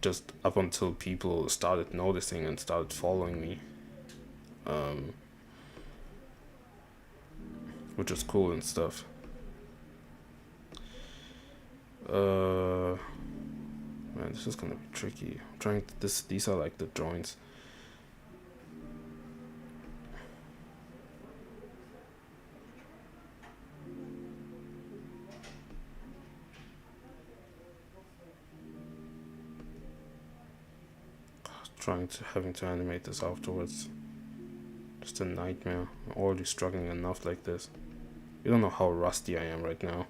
just up until people started noticing and started following me, which was cool and stuff. Man, this is gonna be tricky. These are like the joints. having to animate this afterwards. Just a nightmare. I'm already struggling enough like this. You don't know how rusty I am right now.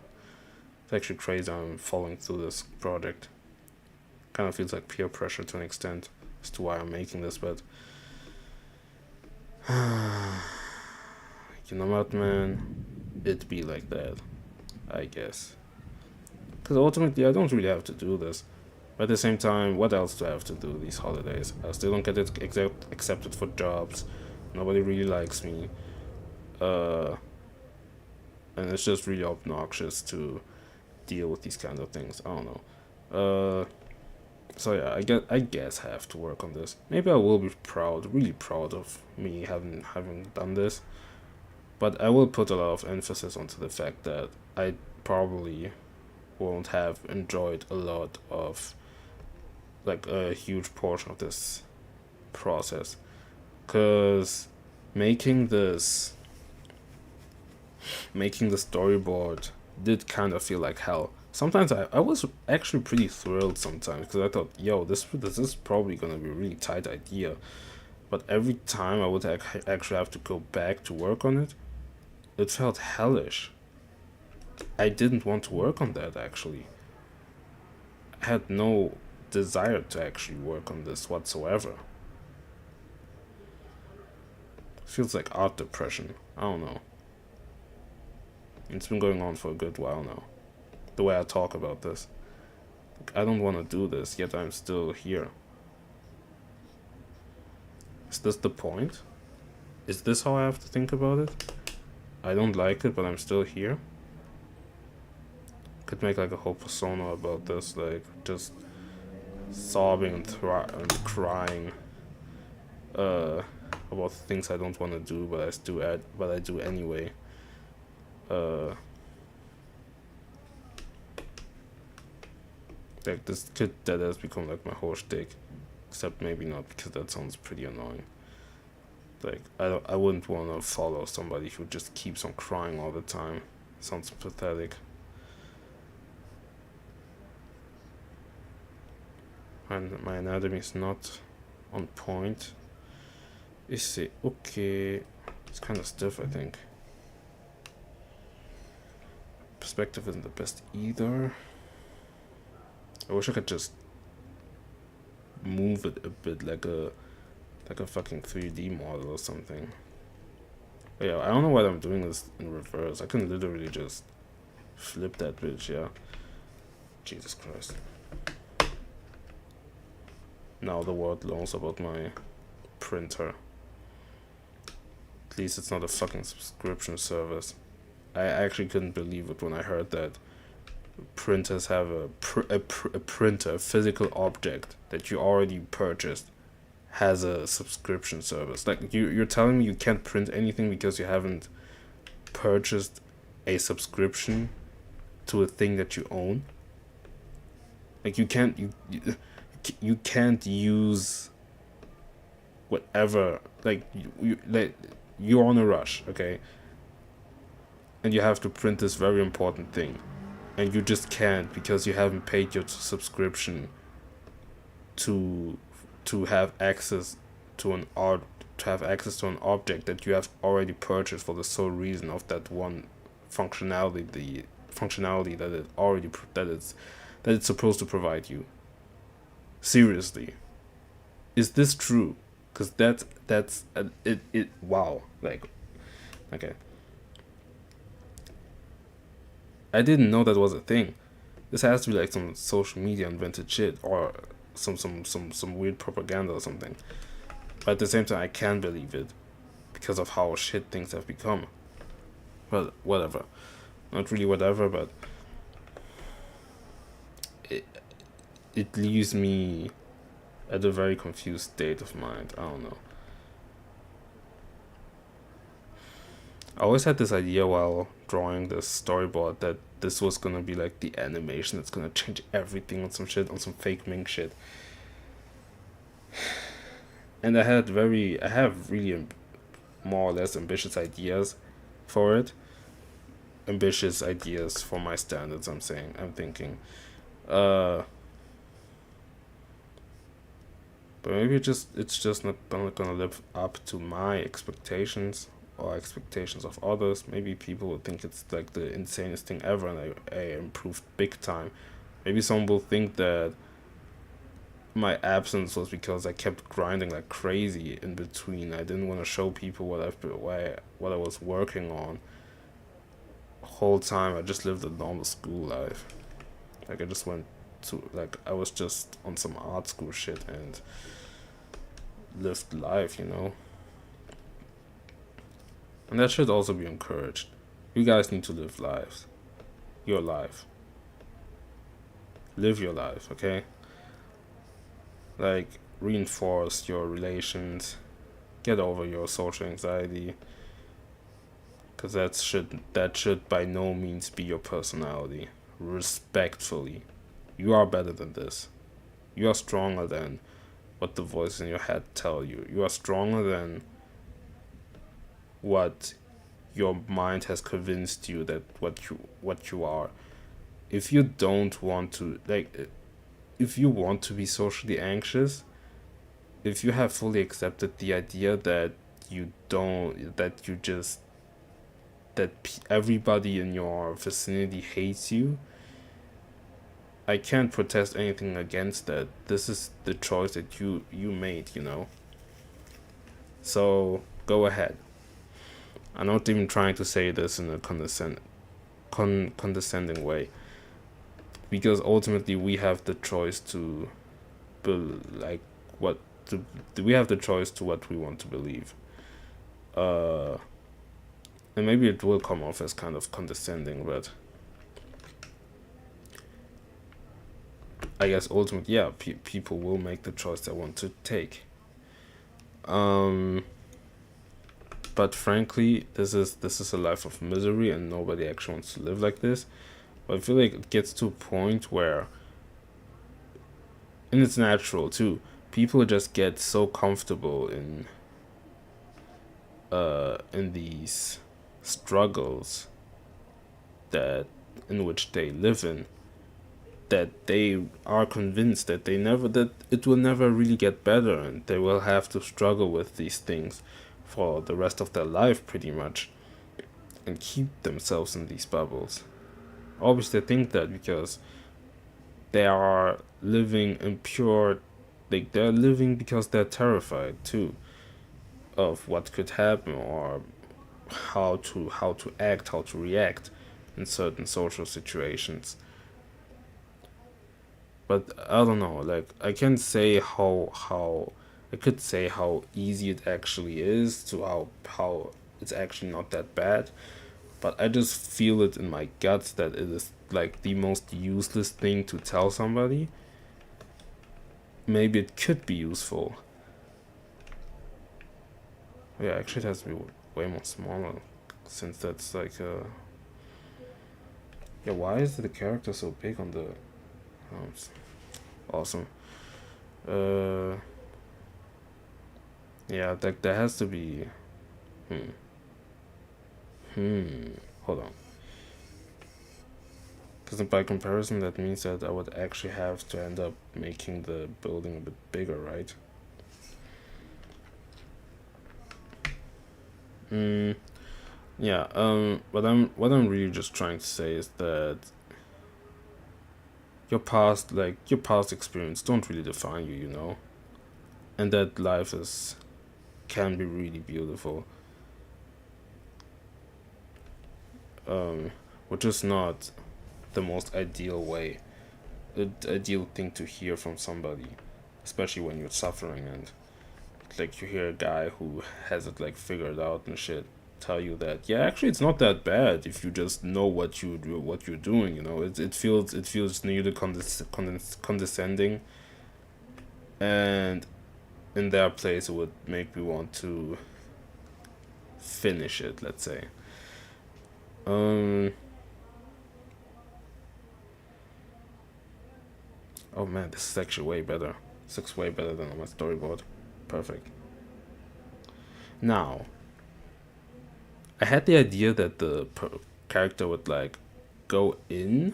It's actually crazy I'm following through this project. Kind of feels like peer pressure to an extent as to why I'm making this, but you know what, man? It be like that, I guess. Because ultimately, I don't really have to do this. But at the same time, what else do I have to do these holidays? I still don't get it accepted for jobs. Nobody really likes me. And it's just really obnoxious to deal with these kind of things. I don't know. So yeah, I guess I have to work on this. Maybe I will be really proud of me having done this. But I will put a lot of emphasis onto the fact that I probably won't have enjoyed a lot of, like, a huge portion of this process. Because making the storyboard did kind of feel like hell. Sometimes I was actually pretty thrilled sometimes because I thought, yo, this is probably going to be a really tight idea. But every time I would actually have to go back to work on it, it felt hellish. I didn't want to work on that, actually. I had no desire to actually work on this whatsoever. Feels like art depression. I don't know. It's been going on for a good while now. The way I talk about this. Like, I don't want to do this, yet I'm still here. Is this the point? Is this how I have to think about it? I don't like it, but I'm still here. Could make like a whole persona about this, like just sobbing and crying about things I don't want to do, but I do anyway. Like this that has become like my whole shtick, except maybe not, because that sounds pretty annoying. Like I wouldn't want to follow somebody who just keeps on crying all the time. Sounds pathetic. And my anatomy is not on point. Is it okay? It's kind of stiff, I think. Perspective isn't the best either. I wish I could just move it a bit like a fucking 3D model or something. But yeah, I don't know why I'm doing this in reverse. I can literally just flip that bitch, yeah. Jesus Christ. Now the world knows about my printer. At least it's not a fucking subscription service. I actually couldn't believe it when I heard that printers have a printer, a physical object that you already purchased, has a subscription service. Like, you're telling me you can't print anything because you haven't purchased a subscription to a thing that you own? Like, you can't use whatever, like you're on a rush, okay, and you have to print this very important thing, and you just can't because you haven't paid your subscription to have access to an object that you have already purchased for the sole reason of that one functionality, the functionality that it's supposed to provide you. Seriously, is this true? Because that's it. Wow, like, okay. I didn't know that was a thing. This has to be like some social media invented shit, or some weird propaganda or something. But at the same time, I can't believe it because of how shit things have become. Well, whatever. Not really whatever, but it leaves me at a very confused state of mind. I don't know. I always had this idea while drawing this storyboard that this was gonna be like the animation that's gonna change everything on some shit, on some fake Ming shit. And I have really more or less ambitious ideas for it. Ambitious ideas for my standards, I'm thinking. But maybe maybe it's just not gonna live up to my expectations or expectations of others. Maybe people will think it's like the insanest thing ever, and I improved big time. Maybe someone will think that my absence was because I kept grinding like crazy in between. I didn't want to show people what I was working on. Whole time I just lived a normal school life. Like I just went to like I was just on some art school shit and lived life, you know. And that should also be encouraged. You guys need to live lives. Your life. Live your life, okay? Like reinforce your relations. Get over your social anxiety. Cause that should by no means be your personality. Respectfully. You are better than this. You are stronger than what the voices in your head tell you. You are stronger than what your mind has convinced you that what you are. If you don't want to if you want to be socially anxious, if you have fully accepted the idea that you don't that you just everybody in your vicinity hates you, I can't protest anything against that. This is the choice that you made, you know. So go ahead. I'm not even trying to say this in a condescending way, because ultimately we have the choice to like what to we have the choice to what we want to believe. Uh, and maybe it will come off as kind of condescending, but I guess ultimately, yeah, people will make the choice they want to take. Um, but frankly, this is a life of misery, and nobody actually wants to live like this. But I feel like it gets to a point where, and it's natural too. People just get so comfortable in these struggles that in which they live in, that they are convinced that it will never really get better, and they will have to struggle with these things for the rest of their life pretty much, and keep themselves in these bubbles. Obviously they think that because they are living in pure, like they're living because they're terrified too of what could happen, or how to act, how to react in certain social situations. But I don't know, like I can say how I could say how easy it actually is to how it's actually not that bad, but I just feel it in my guts that it is like the most useless thing to tell somebody. Maybe it could be useful. Yeah, actually it has to be way more smaller, since that's like yeah, why is the character so big on the it's awesome. Uh yeah, like there has to be hmm hmm hold on. Because by comparison, that means that I would actually have to end up making the building a bit bigger, right? Mm, yeah. What I'm really just trying to say is that your past experience don't really define you, you know, and that life is can be really beautiful. Um, which is not the most ideal way, the ideal thing to hear from somebody, especially when you're suffering and like you hear a guy who has it like figured out and shit tell you that yeah, actually it's not that bad if you just know what you're doing, you know. It feels nearly condescending, and in their place it would make me want to finish it, let's say. um oh man, this is actually way better. This looks way better than on my storyboard. Perfect. Now I had the idea that the character would like go in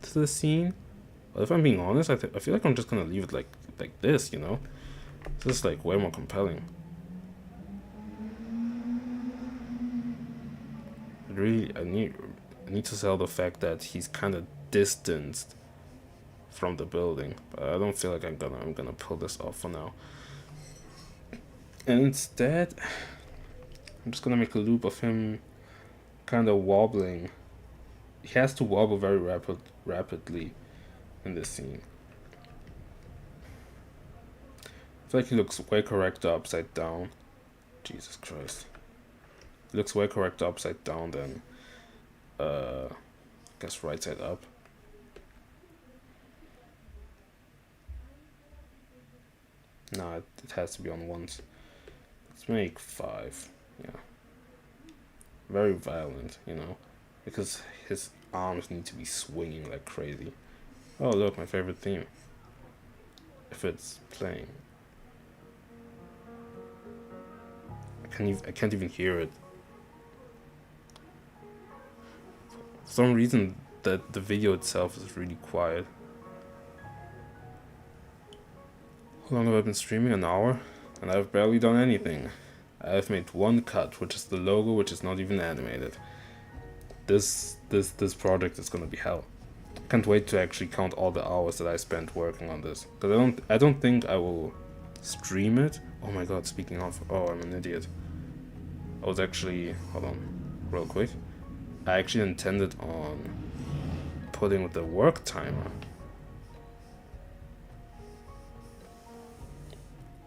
to the scene. But if I'm being honest, I feel like I'm just gonna leave it like this, you know. This is like way more compelling. Really, I need to sell the fact that he's kind of distanced from the building, but I don't feel like I'm gonna pull this off for now. And instead, I'm just gonna make a loop of him kind of wobbling. He has to wobble very rapidly in this scene. I feel like he looks way correcter upside down. Jesus Christ. He looks way correcter upside down than, I guess right side up. Nah, it has to be on ones. Let's make 5. Yeah. Very violent, you know, because his arms need to be swinging like crazy. Oh look, my favorite theme. If it's playing. I can't even hear it. For some reason, that the video itself is really quiet. How long have I been streaming? An hour? And I've barely done anything. I've made one cut, which is the logo, which is not even animated. This project is gonna be hell. Can't wait to actually count all the hours that I spent working on this. Because I don't think I will stream it. Oh my god, speaking of, oh, I'm an idiot. I was actually, hold on, real quick. I actually intended on putting with the work timer.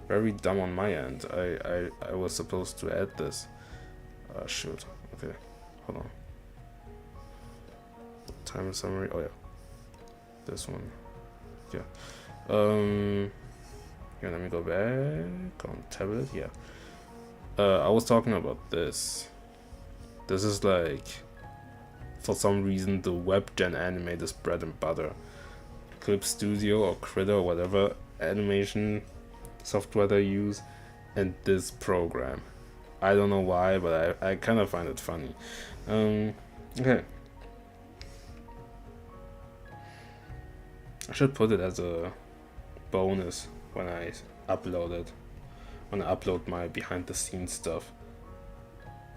Very dumb on my end. I was supposed to add this. Shoot. Okay, hold on. Timer summary. Oh yeah, this one. Yeah. Yeah. Let me go back on tablet. Yeah. I was talking about this. This is like, for some reason, the WebGen animator's bread and butter. Clip Studio or Critter or whatever animation software they use, and this program. I don't know why, but I kind of find it funny. Okay. I should put it as a bonus when I upload it. When I upload my behind the scenes stuff.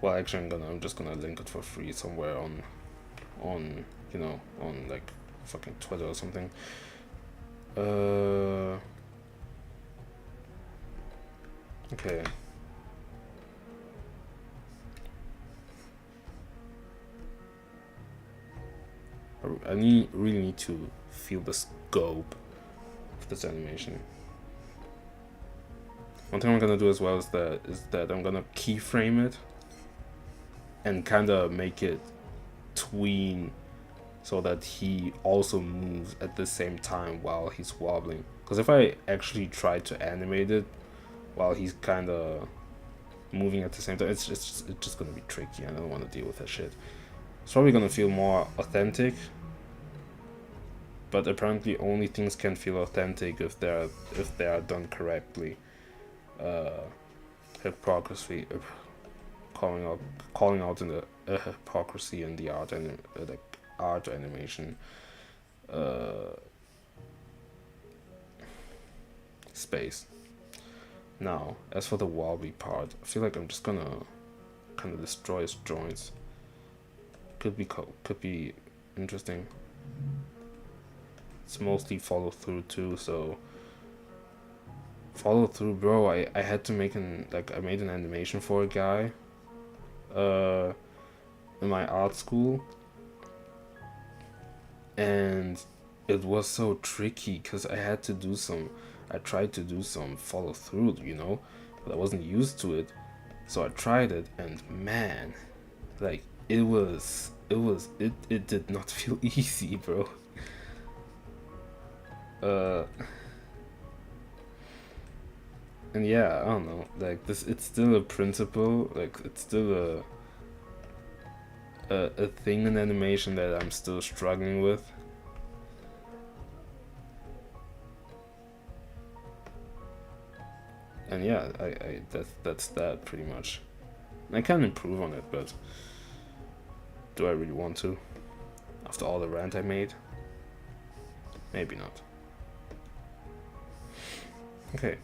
Well, actually, I'm just gonna link it for free somewhere on you know, on like fucking Twitter or something. Okay. I really need to feel the scope of this animation. One thing I'm gonna do as well is that I'm gonna keyframe it and kind of make it tween so that he also moves at the same time while he's wobbling. Because if I actually try to animate it while he's kind of moving at the same time, it's just gonna be tricky. I don't want to deal with that shit. It's probably gonna feel more authentic, but apparently only things can feel authentic if they are done correctly. Hypocrisy, calling out in the hypocrisy in the art and like art animation space. Now, as for the wobbly part, I feel like I'm just gonna kind of destroy his joints. Could be interesting. It's mostly follow through too, so follow through, bro. I had to make I made an animation for a guy in my art school, and it was so tricky because I tried to do some follow through, you know, but I wasn't used to it, so I tried it, and man, like it did not feel easy, bro. And yeah, I don't know, like this, it's still a principle, like it's still a thing in animation that I'm still struggling with. And yeah, that's that pretty much. I can improve on it, but do I really want to? After all the rant I made? Maybe not. Okay.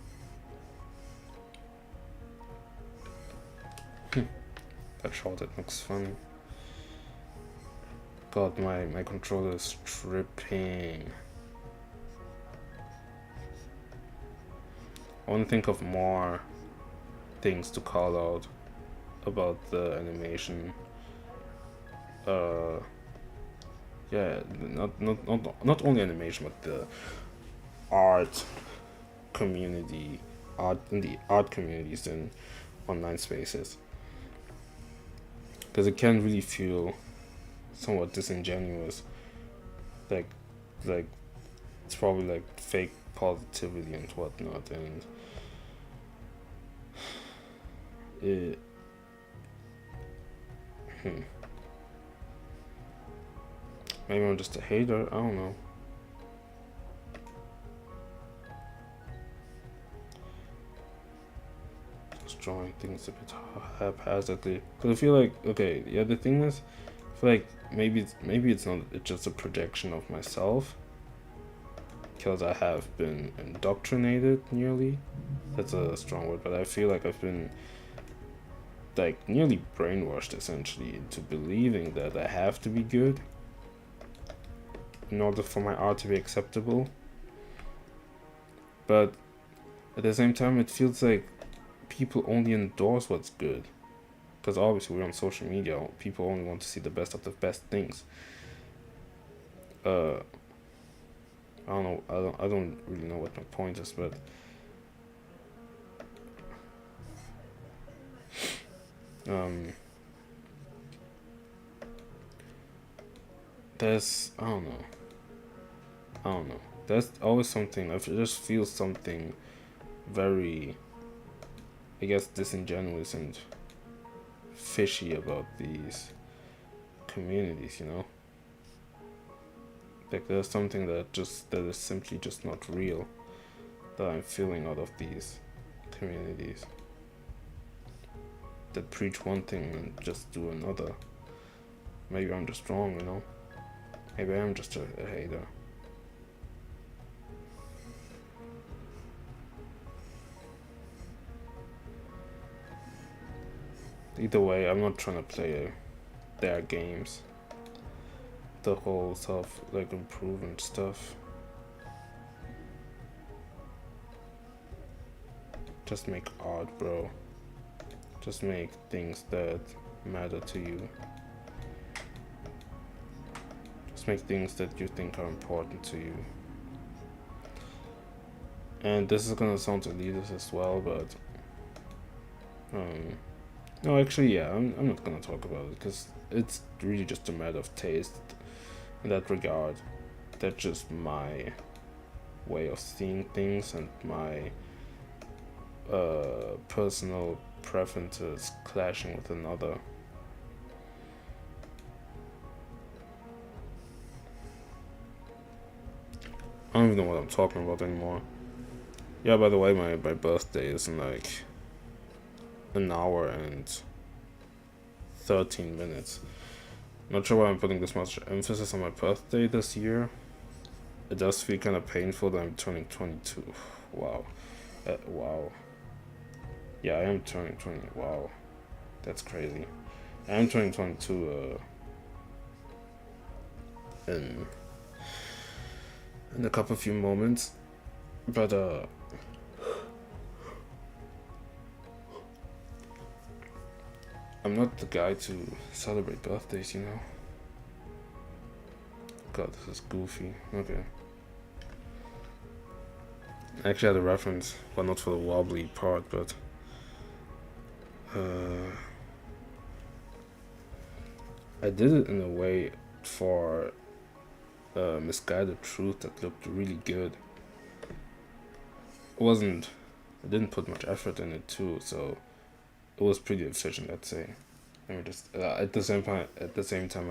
that shot, it looks funny. God, my controller is tripping. I want to think of more things to call out about the animation. Yeah, not only animation, but the art community, the art communities in online spaces, because it can really feel somewhat disingenuous, like it's probably like fake positivity and whatnot, and it maybe I'm just a hater, I don't know. Just drawing things a bit haphazardly, because I feel like, okay, yeah, the thing is, I feel like maybe it's not, it's just a projection of myself, because I have been indoctrinated nearly. That's a strong word, but I feel like I've been like nearly brainwashed essentially into believing that I have to be good in order for my art to be acceptable. But at the same time, it feels like people only endorse what's good, because obviously we're on social media, people only want to see the best of the best things. I don't know, I don't really know what my point is, but there's I don't know. There's always something, I just feel something very, I guess, disingenuous and fishy about these communities, you know? Like there's something that is simply just not real that I'm feeling out of these communities that preach one thing and just do another. Maybe I'm just wrong, you know? Maybe I'm just a hater. Either way, I'm not trying to play their games. The whole self, like, improvement stuff. Just make art, bro. Just make things that matter to you. Just make things that you think are important to you. And this is gonna sound elitist as well, but no, actually, yeah, I'm not gonna talk about it, because it's really just a matter of taste in that regard. That's just my way of seeing things and my personal preferences clashing with another. I don't even know what I'm talking about anymore. Yeah, by the way, my birthday is in like an hour and 13 minutes. Not sure why I'm putting this much emphasis on my birthday this year. It does feel kind of painful that I'm turning 22. Wow. Wow. Yeah, I am turning 20. Wow. That's crazy. I am turning 22 in a couple few moments. But I'm not the guy to celebrate birthdays, you know? God, this is goofy. Okay. I actually had a reference, but not for the wobbly part, but I did it in a way for Misguided Truth that looked really good. I didn't put much effort in it too, so it was pretty efficient, I'd say. Let me just at the same time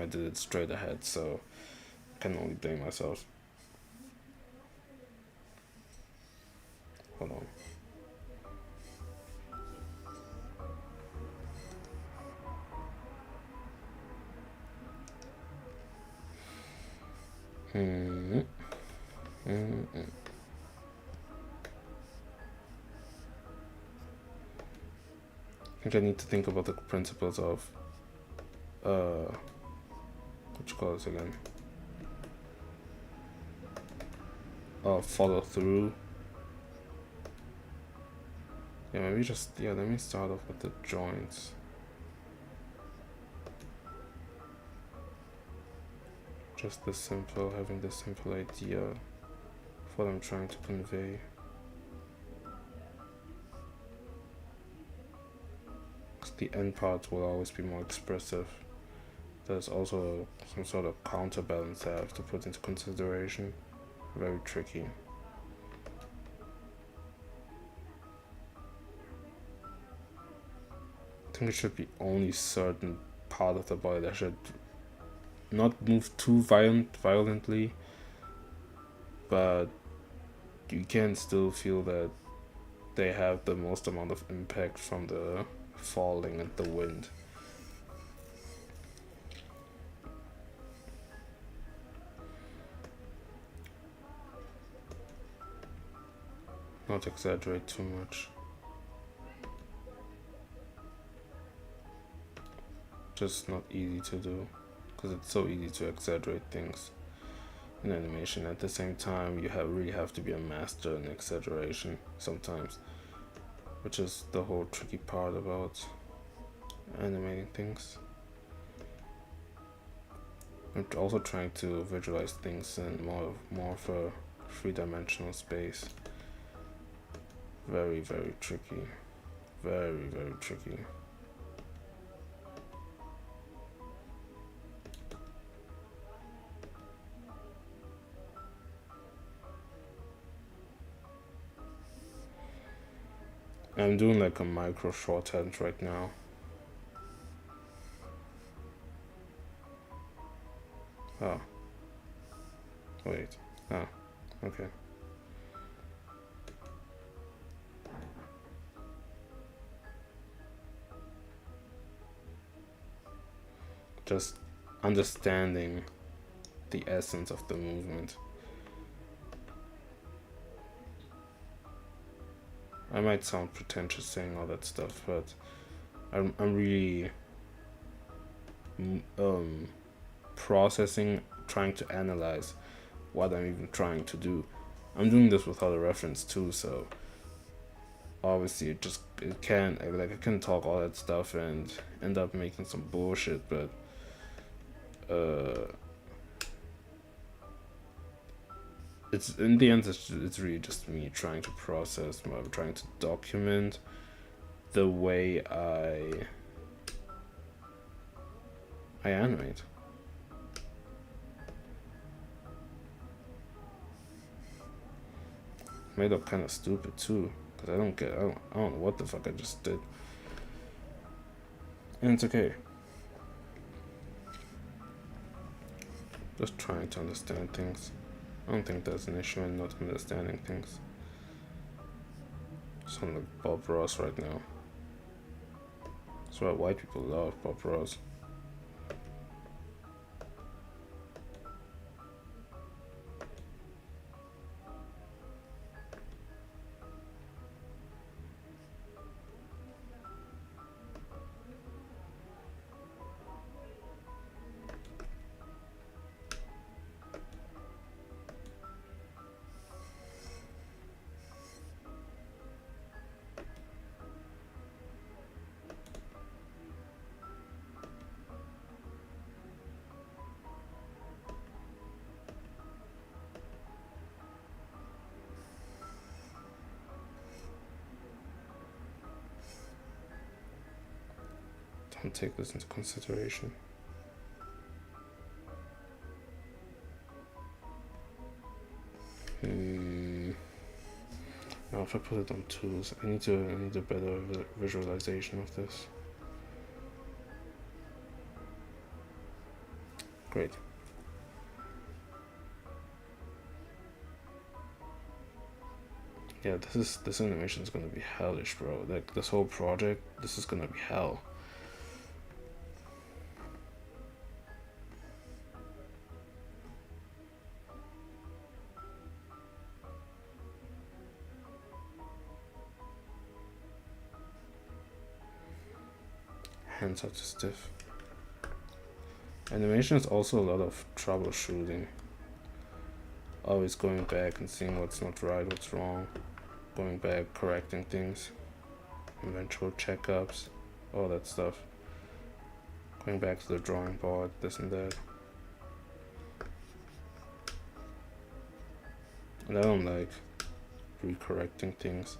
I did it straight ahead, so I can only blame myself. Hold on. I think I need to think about the principles of what you call this again? Follow through. Yeah, maybe just, yeah, let me start off with the joints. Just the simple, having the simple idea of what I'm trying to convey. Because the end part will always be more expressive. There's also some sort of counterbalance I have to put into consideration. Very tricky. I think it should be only certain part of the body that should not move too violently, but you can still feel that they have the most amount of impact from the falling and the wind. Not exaggerate too much. Just not easy to do, because it's so easy to exaggerate things in animation. At the same time, you really have to be a master in exaggeration sometimes, which is the whole tricky part about animating things. I'm also trying to visualize things in more of a three-dimensional space. Very, very tricky. Very, very tricky. I'm doing like a micro shorthand right now. Oh. Wait. Oh. Okay. Just understanding the essence of the movement. I might sound pretentious saying all that stuff, but I'm really processing, trying to analyze what I'm even trying to do. I'm doing this without a reference too, so obviously I can talk all that stuff and end up making some bullshit, but it's in the end it's really just me trying to process, trying to document the way I animate. Made up kind of stupid too, because I don't know what the fuck I just did, and it's okay. Just trying to understand things. I don't think there's an issue in not understanding things. Sound like Bob Ross right now. That's why white people love Bob Ross. Don't take this into consideration. Now if I put it on tools, I need a better visualization of this. Great. Yeah, this animation is gonna be hellish, bro. Like this whole project, this is gonna be hell. Hands are too stiff. Animation is also a lot of troubleshooting. Always going back and seeing what's not right, what's wrong. Going back, correcting things. Eventual checkups, all that stuff. Going back to the drawing board, this and that. And I don't like recorrecting things,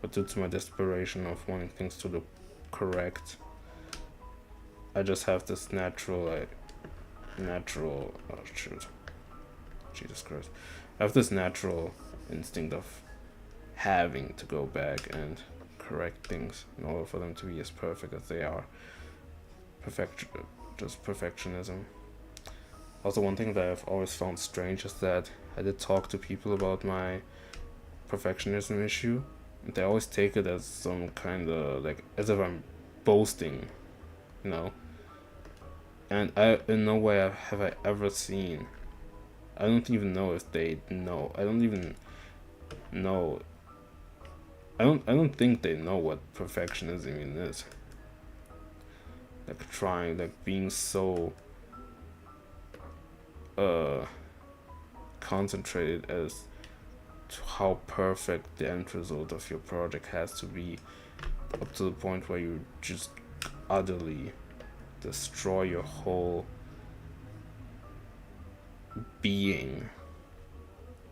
but due to my desperation of wanting things to look correct, I just have this natural, oh shoot, Jesus Christ. I have this natural instinct of having to go back and correct things in order for them to be as perfect as they are. Just perfectionism. Also, one thing that I've always found strange is that I did talk to people about my perfectionism issue, and they always take it as some kind of like as if I'm boasting, you know. And in no way have I ever seen. I don't even know if they know. I don't even know. I don't think they know what perfectionism even is. Like trying, like being so concentrated as to how perfect the end result of your project has to be, up to the point where you just utterly destroy your whole being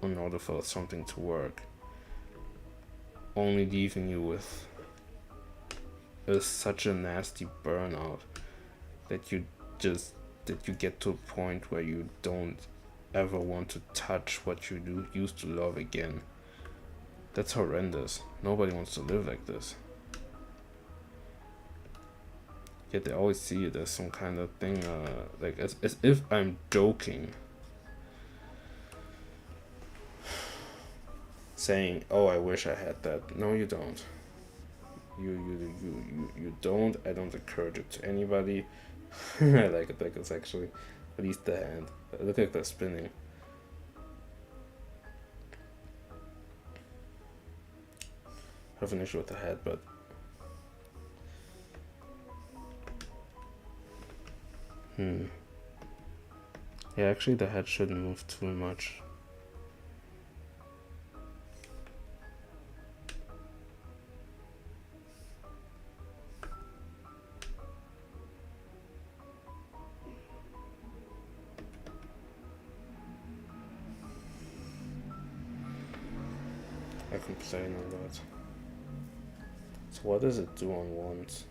in order for something to work, only leaving you with such a nasty burnout that you get to a point where you don't ever want to touch what you used to love again. That's horrendous. Nobody wants to live like this. Yet they always see it as some kind of thing, like as if I'm joking, saying, "Oh, I wish I had that." No, you don't. You don't. I don't encourage it to anybody. I like it like it's actually, at least the hand. Look like they're spinning. I have an issue with the head, but yeah, actually the head shouldn't move too much. I complain a lot. So what does it do on ones?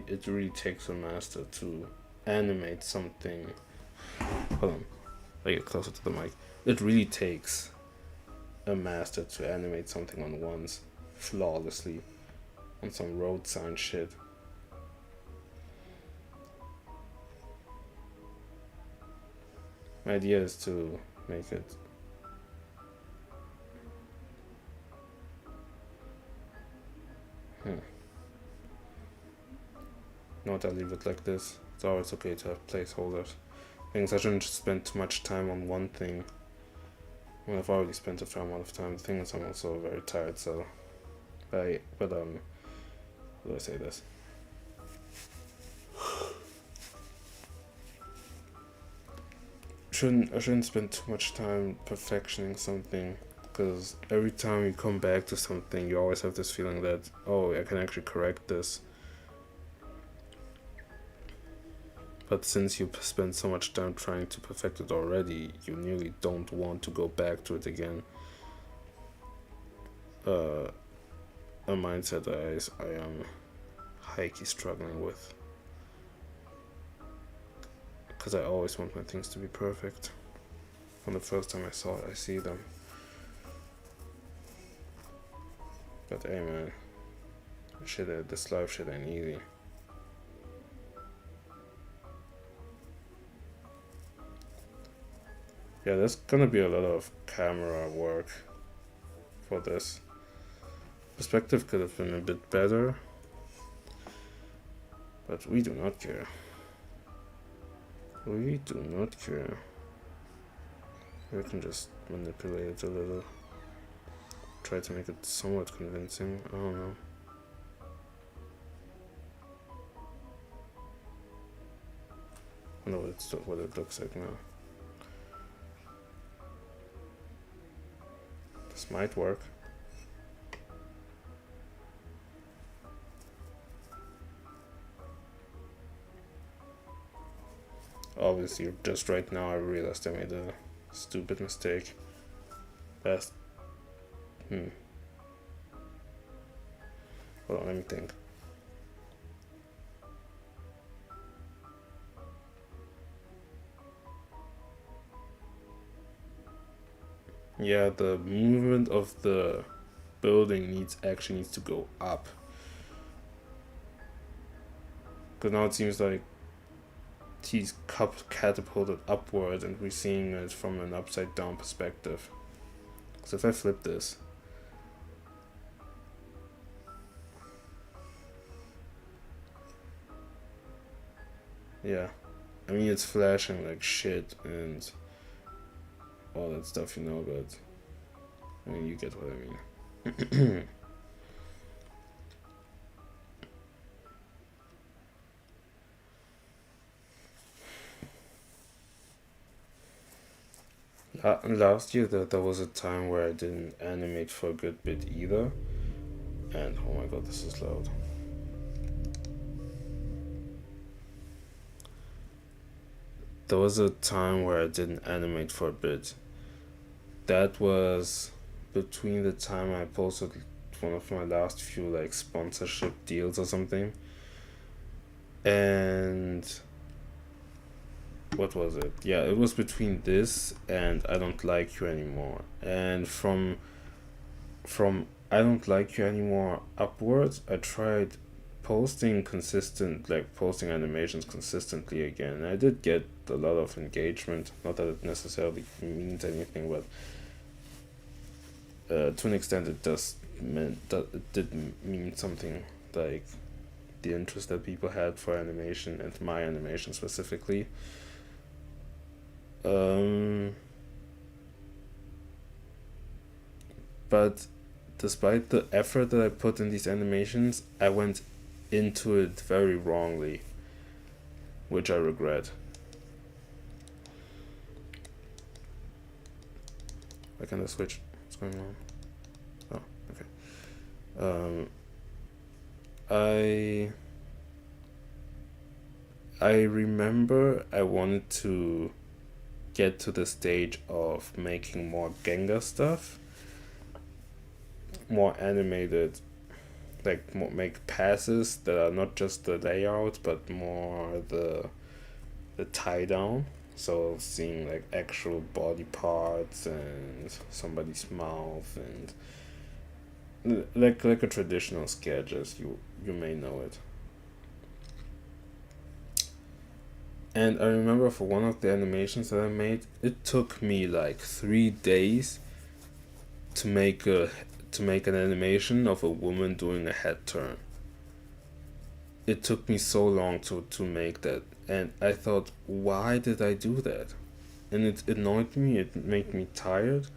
It really takes a master to animate something. Hold on, I get closer to the mic. It really takes a master to animate something on ones flawlessly on some road sign shit. My idea is to make it Not, I'll leave it like this. It's always okay to have placeholders. Things I shouldn't just spend too much time on one thing. Well, I've already spent a fair amount of time. The thing is, I'm also very tired, so how do I say this? I shouldn't spend too much time perfectioning something, because every time you come back to something, you always have this feeling that, oh, I can actually correct this. But since you spend so much time trying to perfect it already, you nearly don't want to go back to it again. A mindset I am high-key struggling with. Because I always want my things to be perfect. From the first time I see them. But hey man, this life shit ain't easy. Yeah, there's gonna be a lot of camera work for this. Perspective could have been a bit better, but we do not care. We do not care. We can just manipulate it a little. Try to make it somewhat convincing. I don't know. I know what it looks like now. This might work. Obviously, just right now I realized I made a stupid mistake. Hold on, let me think. Yeah, the movement of the building actually needs to go up. Because now it seems like he's catapulted upward and we're seeing it from an upside down perspective. So if I flip this, yeah, I mean it's flashing like shit and all that stuff, you know, but I mean you get what I mean. Last year there was a time where I didn't animate for a good bit either, and oh my god, this is loud. There was a time where I didn't animate for a bit. That was between the time I posted one of my last few like sponsorship deals or something, and what was it? Yeah, it was between this and I Don't Like You Anymore. And from I Don't Like You Anymore upwards, I tried posting animations consistently again. I did get a lot of engagement, not that it necessarily means anything, but to an extent it did mean something, like the interest that people had for animation and my animation specifically. But despite the effort that I put in these animations, I went into it very wrongly, which I regret. Why can't I switch? What's going on? Oh, okay. I remember I wanted to get to the stage of making more Gengar stuff, more animated, like make passes that are not just the layout but more the tie down. So seeing like actual body parts and somebody's mouth and like a traditional sketch, as you may know it. And I remember for one of the animations that I made, it took me like 3 days to make an animation of a woman doing a head turn. It took me so long to make that, and I thought, why did I do that? And it annoyed me, it made me tired.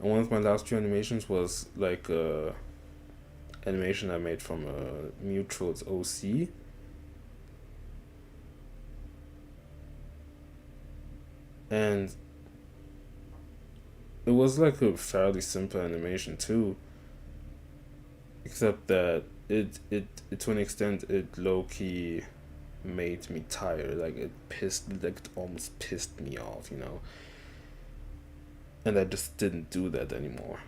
And one of my last few animations was like a animation I made from a mutual's OC. And it was like a fairly simple animation too, except that it to an extent it low-key made me tired. Like it almost pissed me off, you know. And I just didn't do that anymore,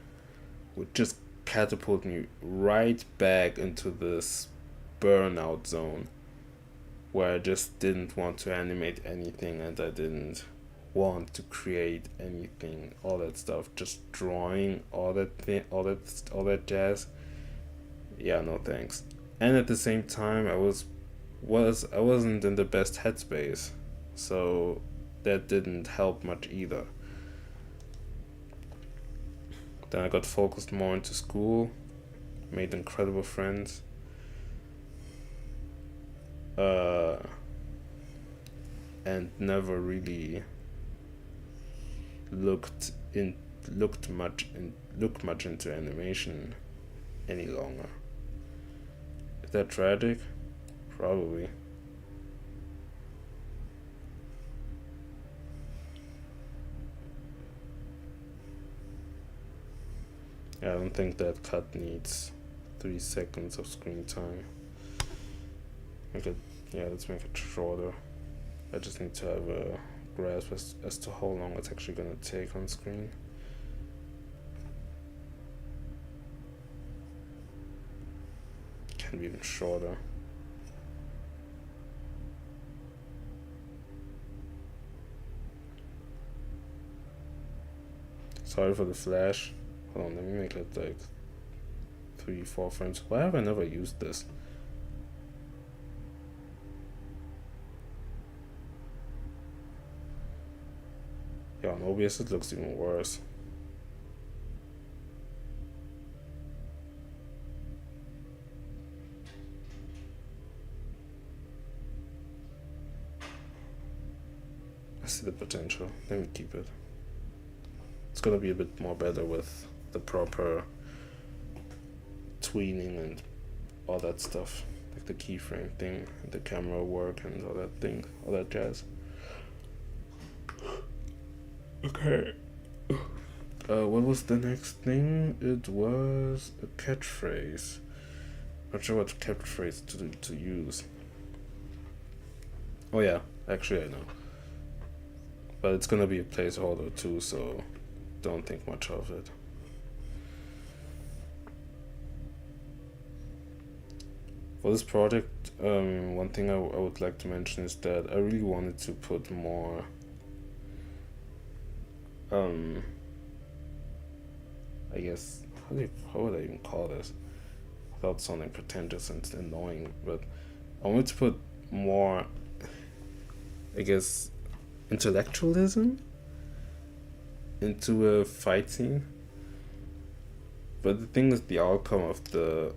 which just catapulted me right back into this burnout zone where I just didn't want to animate anything and I didn't want to create anything, all that stuff, just drawing, all that jazz. Yeah, no thanks. And at the same time, I wasn't in the best headspace, so that didn't help much either. Then I got focused more into school, made incredible friends. Uh, and never really looked in looked much into animation any longer. Is that tragic? Probably. I don't think that cut needs 3 seconds of screen time. Let's make it shorter. I just need to have a grasp as to how long it's actually gonna take on screen. Can be even shorter. Sorry for the flash. Hold on, let me make it like 3-4 frames. Why have I never used this? Yeah, on OBS it looks even worse. I see the potential. Let me keep it. It's gonna be a bit more better with the proper tweening and all that stuff, like the keyframe thing, and the camera work, and all that jazz. Okay. What was the next thing? It was a catchphrase. Not sure what catchphrase to use. Oh yeah, actually I know. But it's gonna be a placeholder too, so don't think much of it. For this project, one thing I would like to mention is that I really wanted to put more I guess, how would I even call this without sounding pretentious and annoying, but I wanted to put more, I guess, intellectualism into a fight scene. But the thing is, the outcome of the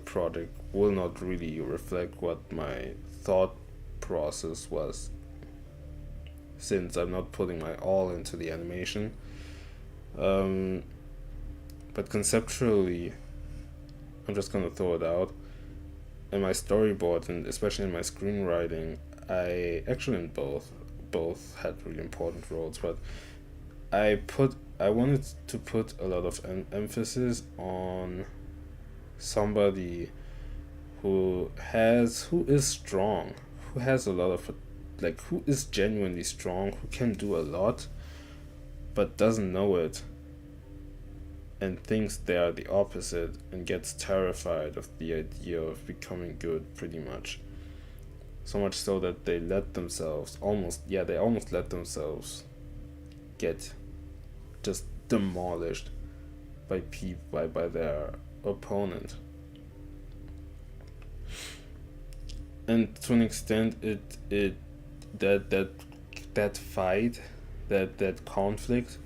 project will not really reflect what my thought process was, since I'm not putting my all into the animation. But conceptually, I'm just gonna throw it out. In my storyboard, and especially in my screenwriting, I actually in both had really important roles, but I wanted to put a lot of emphasis on somebody who is strong, who has a lot of, like, who is genuinely strong, who can do a lot, but doesn't know it, and thinks they are the opposite, and gets terrified of the idea of becoming good, pretty much. So much so that they almost let themselves get just demolished by their opponent. And to an extent, that fight, that conflict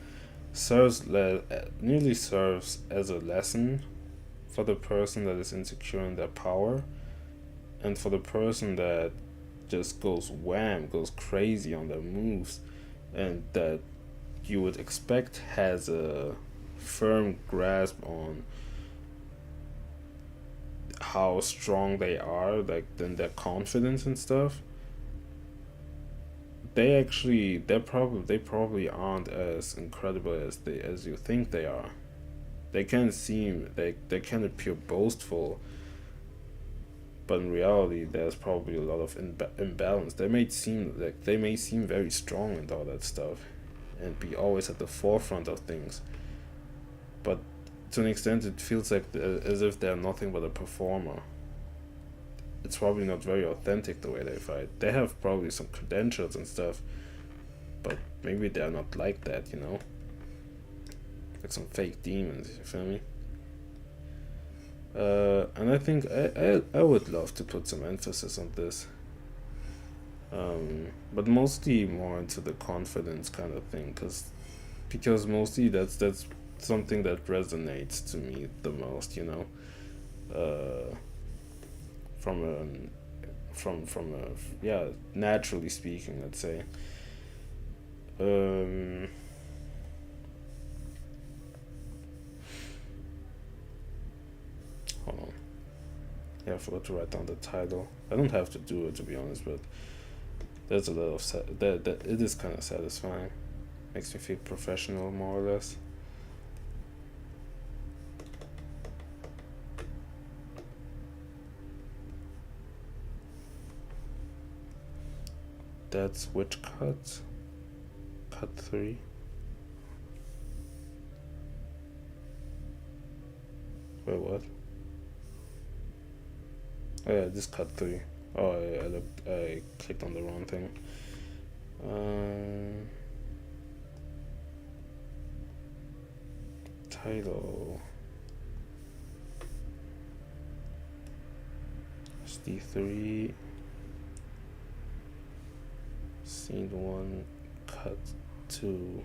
nearly serves as a lesson for the person that is insecure in their power, and for the person that just goes crazy on their moves, and that you would expect has a firm grasp on how strong they are, like, then their confidence and stuff. They probably aren't as incredible as you think they are. They can appear boastful, but in reality there's probably a lot of imbalance. They may seem very strong and all that stuff, and be always at the forefront of things, but to an extent it feels like as if they're nothing but a performer. It's probably not very authentic the way they fight. They have probably some credentials and stuff, but maybe they're not like that, like some fake demons, you feel me? And I think I would love to put some emphasis on this, but mostly more into the confidence kind of thing, because mostly that's something that resonates to me the most, from a yeah, naturally speaking, let's say. Hold on. Yeah, I forgot to write down the title. I don't have to do it, to be honest, but there's a lot of that it is kind of satisfying. Makes me feel professional, more or less. That's which cut? Cut 3. Wait, what? Oh yeah, this cut 3. Oh, I clicked on the wrong thing. Title. SD3. Scene 1, cut 2.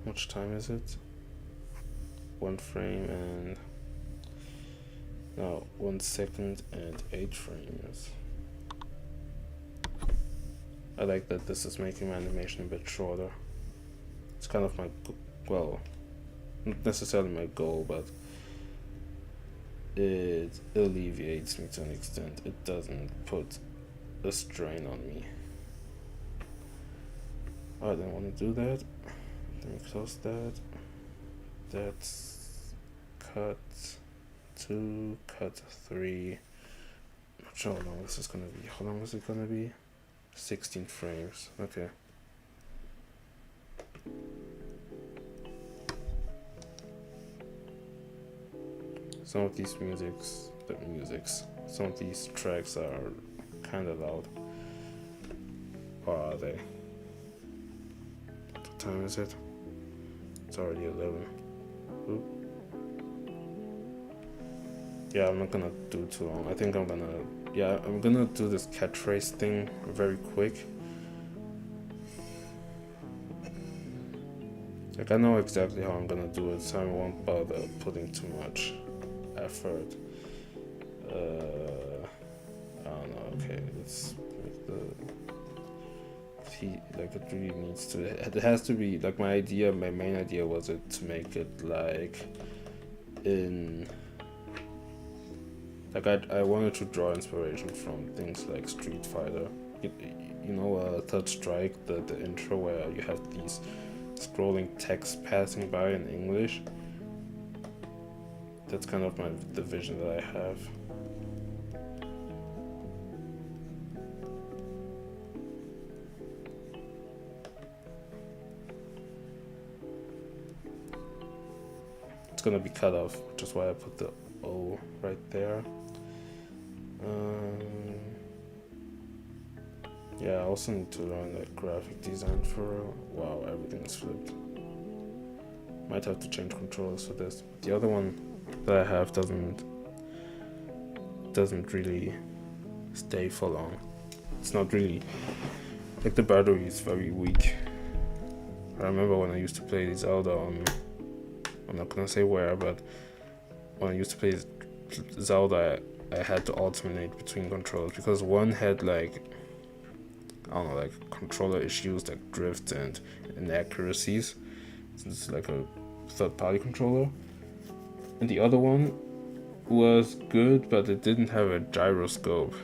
How much time is it? 1 frame and no, 1 second and 8 frames. I like that this is making my animation a bit shorter. It's kind of my, well, not necessarily my goal, but it alleviates me to an extent. It doesn't put a strain on me. Oh, I didn't want to do that. Let me close that. That's cut 2, cut 3. Not sure how long this is gonna be. How long is it gonna be? 16 frames. Okay. Some of these some of these tracks are kind of loud. Or are they? What time is it? It's already 11. Oop. Yeah, I'm not gonna do too long. I think I'm gonna do this catchphrase thing very quick. Like, I know exactly how I'm gonna do it, so I won't bother putting too much effort. I don't know. Okay, let's make like, it really needs to. It has to be like my main idea was it to make it like in. Like, I wanted to draw inspiration from things like Street Fighter. You know, Third Strike, the intro where you have these scrolling text passing by in English. That's kind of the vision that I have. It's gonna be cut off, which is why I put the O right there. Yeah, I also need to learn like graphic design for real. Wow, everything is flipped. Might have to change controls for this. The other one that I have doesn't really stay for long. It's not really like, the battery is very weak. I remember when I used to play Zelda on, I'm not gonna say where, but when I used to play Zelda, I had to alternate between controllers because one had like, I don't know, like controller issues like drift and inaccuracies. It's like a third-party controller, and the other one was good, but it didn't have a gyroscope,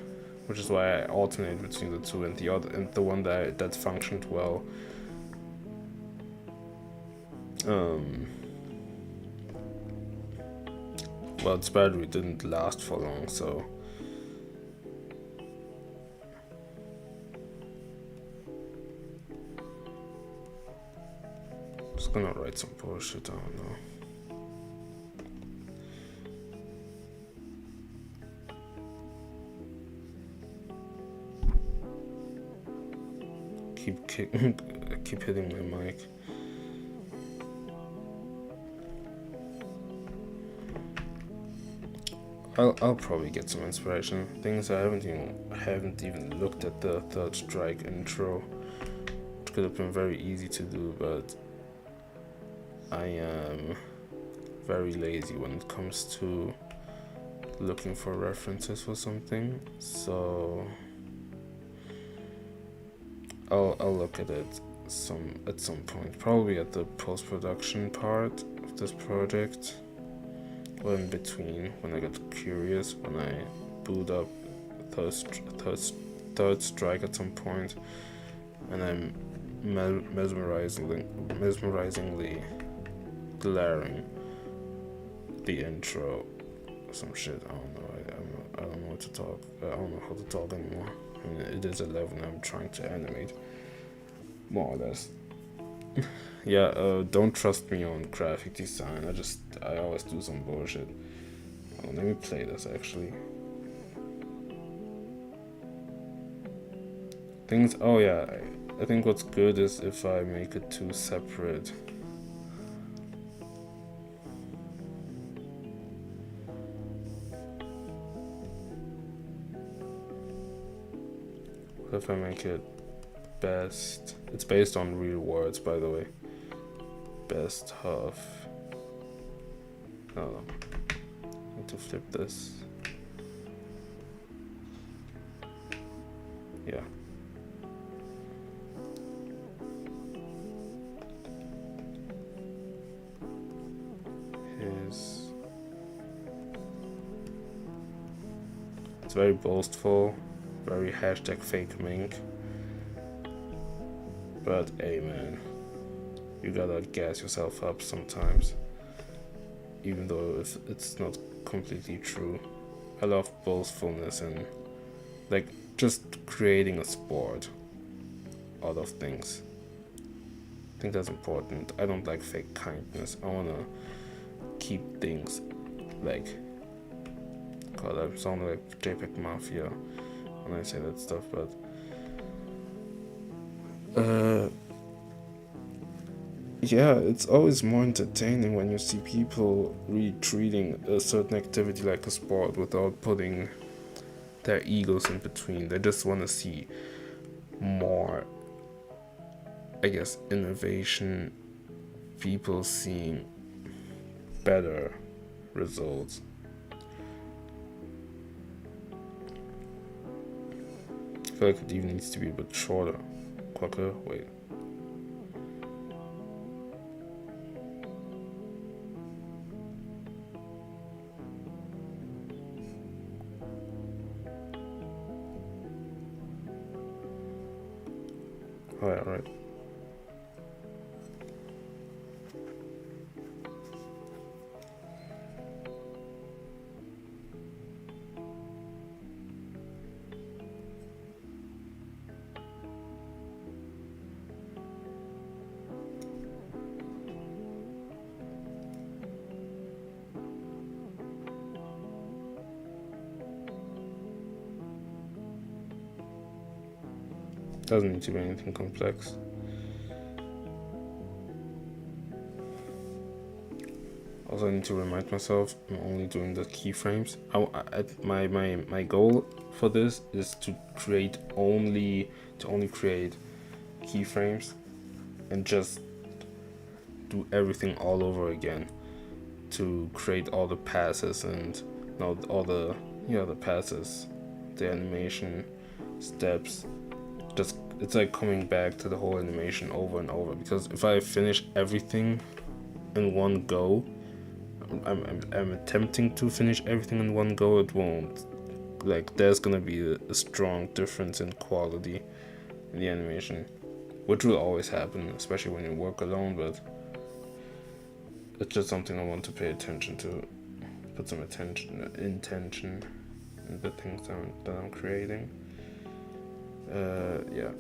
which is why I alternated between the two. And the one that functioned well. Well, its battery didn't last for long, so. Just gonna write some bullshit, I don't know. Keep hitting my mic. I'll probably get some inspiration. Things I haven't even looked at the Third Strike intro, which could have been very easy to do, but I am very lazy when it comes to looking for references for something, so I'll look at it at some point, probably at the post-production part of this project, or in between when I get curious, when I boot up third strike at some point, and I'm mesmerizingly glaring the intro, some shit. I don't know. I don't know what to talk. I don't know how to talk anymore. I mean, it is 11. I'm trying to animate, more or less. Yeah. Don't trust me on graphic design. I always do some bullshit. Oh, let me play this actually. Things. Oh yeah. I think what's good is if I make it two separate. If I make it best, it's based on real words, by the way. Best half. Oh, I need to flip this. Yeah. It's very boastful, very hashtag fake mink. But hey man, you gotta gas yourself up sometimes, even though it's not completely true. I love boastfulness and like just creating a sport out of things. I think that's important. I don't like fake kindness. I wanna keep things like, God, I sound like JPEG Mafia when I say that stuff, but yeah, it's always more entertaining when you see people really treating a certain activity like a sport without putting their egos in between. They just want to see more, I guess, innovation, people seeing better results. I feel like it even needs to be a bit shorter. Quicker, wait. Alright. Doesn't need to be anything complex. Also, I need to remind myself I'm only doing the keyframes. My goal for this is to only create keyframes and just do everything all over again to create all the passes and all the passes, the animation steps. Just it's like coming back to the whole animation over and over, because if I finish everything in one go, I'm attempting to finish everything in one go, it won't. Like, there's gonna be a strong difference in quality in the animation, which will always happen, especially when you work alone, but it's just something I want to pay attention to, put some intention in the things that I'm creating. Yeah.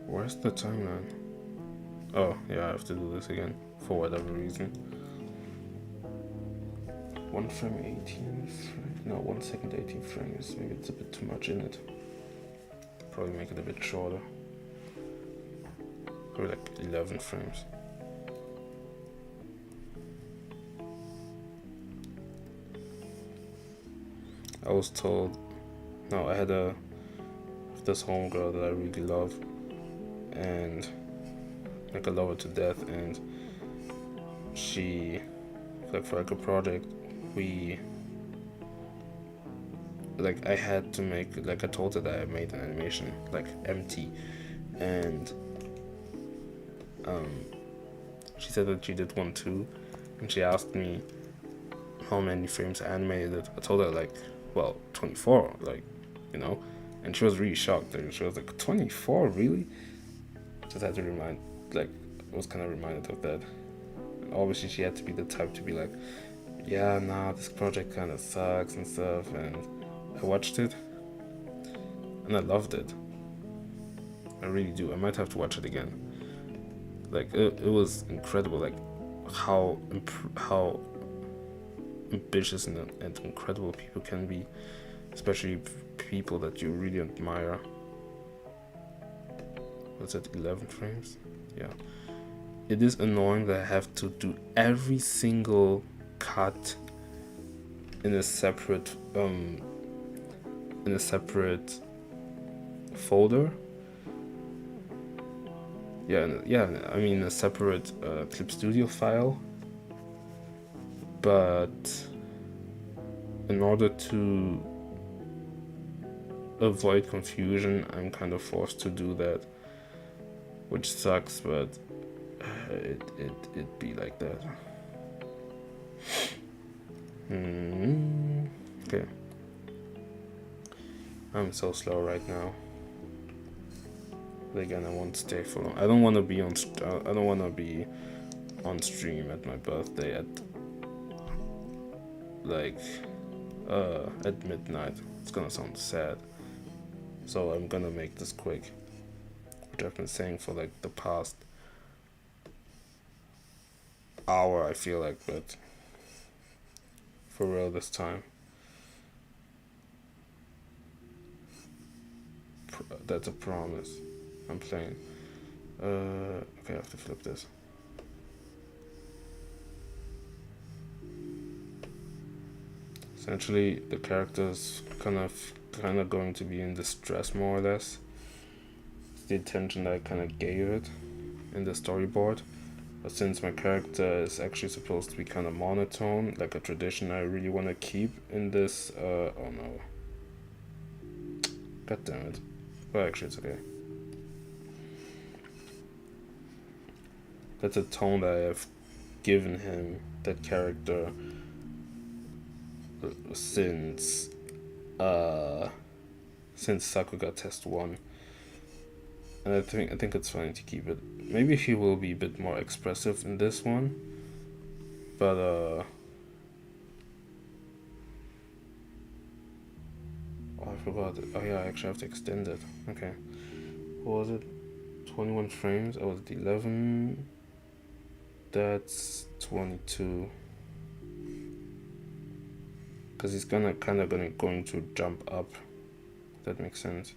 Where's the timeline? Oh, yeah, I have to do this again for whatever reason. 1 frame 18 frame? No, 1 second 18 frames. Maybe it's a bit too much in it. Probably make it a bit shorter. Or like 11 frames. I was told, no, I had this homegirl that I really love, and like I love her to death, and she, like for like a project, we like I had to make, like I told her that I made an animation like empty, and she said that she did one too, and she asked me how many frames I animated. I told her like, well, 24, like, you know, and she was really shocked. And she was like, 24, really? Just had to remind, like, I was kind of reminded of that. And obviously, she had to be the type to be like, yeah, nah, this project kind of sucks and stuff. And I watched it, and I loved it. I really do. I might have to watch it again. Like, it was incredible. Like, how ambitious and incredible people can be, especially people that you really admire. What's it, 11 frames? Yeah. It is annoying that I have to do every single cut in a separate folder. I mean a separate Clip Studio file. But in order to avoid confusion, I'm kind of forced to do that, which sucks, but it be like that. Okay. I'm so slow right now. Again, I won't stay for long. I don't want to be on stream at my birthday at like at midnight. It's gonna sound sad, so I'm gonna make this quick, which I've been saying for like the past hour, I feel like, but for real this time. That's a promise. I'm playing. Okay, I have to flip this. Essentially, the character's kind of going to be in distress, more or less. It's the attention that I kind of gave it in the storyboard. But since my character is actually supposed to be kind of monotone, like a tradition I really want to keep in this, oh no. God damn it. Well, actually, it's okay. That's a tone that I have given him, that character, since sakuga test 1, and I think it's fine to keep it. Maybe he will be a bit more expressive in this one, but oh, I forgot. Oh yeah, I actually have to extend it. Okay, what was it? 21 frames. Oh, was it 11? That's 22. Because he's going to jump up. That makes sense.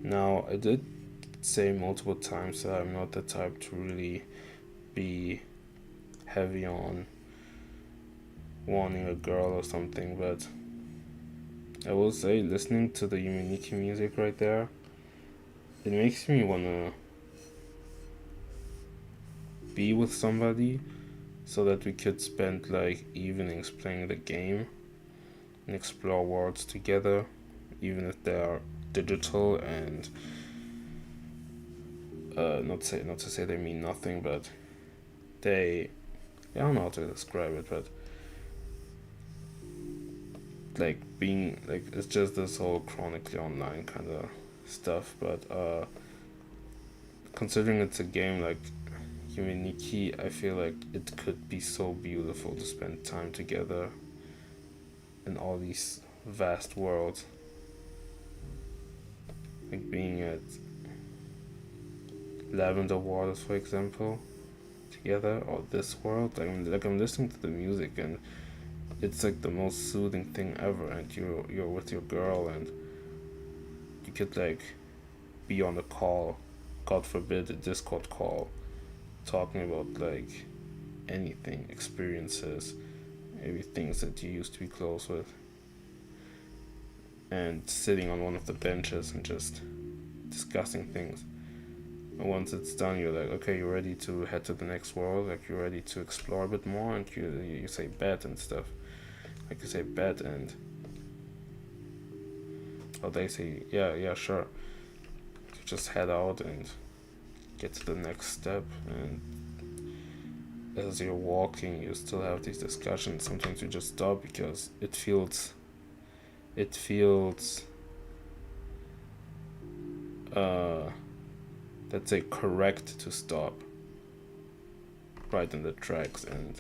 Now, I did say multiple times that I'm not the type to really be heavy on wanting a girl or something, but I will say, listening to the Yuminiki music right there, it makes me wanna be with somebody so that we could spend like evenings playing the game and explore worlds together, even if they are digital and not to say they mean nothing, but I don't know how to describe it, but like being like, it's just this whole chronically online kind of stuff. But considering it's a game like Yuminiki, I feel like it could be so beautiful to spend time together in all these vast worlds, like being at Lavender Waters, for example, together, or this world. I'm listening to the music and it's like the most soothing thing ever, and you're with your girl and could like be on a call, God forbid a Discord call, talking about like anything, experiences, maybe things that you used to be close with, and sitting on one of the benches and just discussing things. And once it's done, you're like, okay, you're ready to head to the next world. Like you're ready to explore a bit more, and you say bet and stuff. Like you say bet, and they say yeah sure. You just head out and get to the next step. And as you're walking, you still have these discussions. Sometimes you just stop because it feels let's say correct to stop right in the tracks and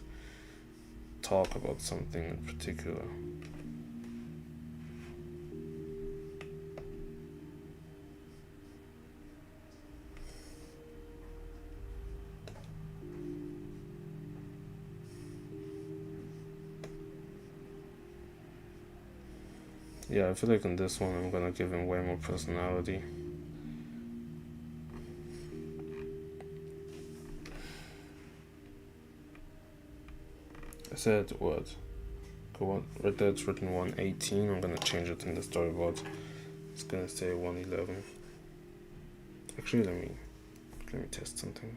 talk about something in particular. Yeah, I feel like in this one I'm gonna give him way more personality. I said what? Go on, right there it's written 118. I'm gonna change it in the storyboard. It's gonna say 111. Actually, let me test something.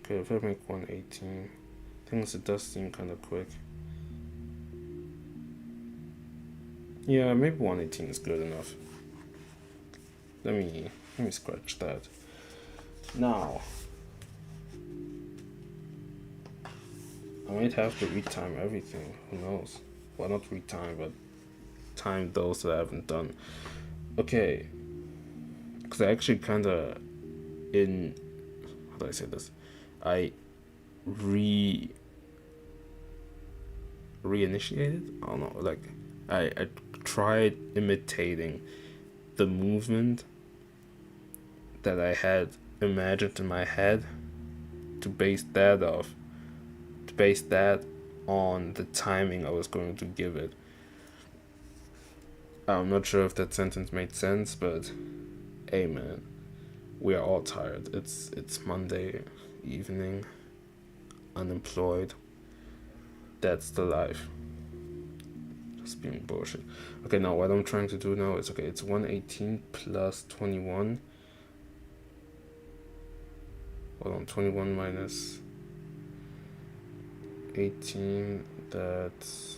Okay, if I make 118, things it does seem kind of quick. Yeah, maybe 118 is good enough. Let me scratch that. Now, I might have to retime everything. Who knows? Well, not retime, but time those that I haven't done. Okay, because I actually kind of how do I say this? I reinitiated. I don't know. Like I tried imitating the movement that I had imagined in my head to base that on the timing I was going to give it. I'm not sure if that sentence made sense, but hey man, we are all tired. It's Monday evening, unemployed. That's the life. Just being bullshit. Okay, now what I'm trying to do now is it's 118 plus 21. Hold on, 21 minus 18, that's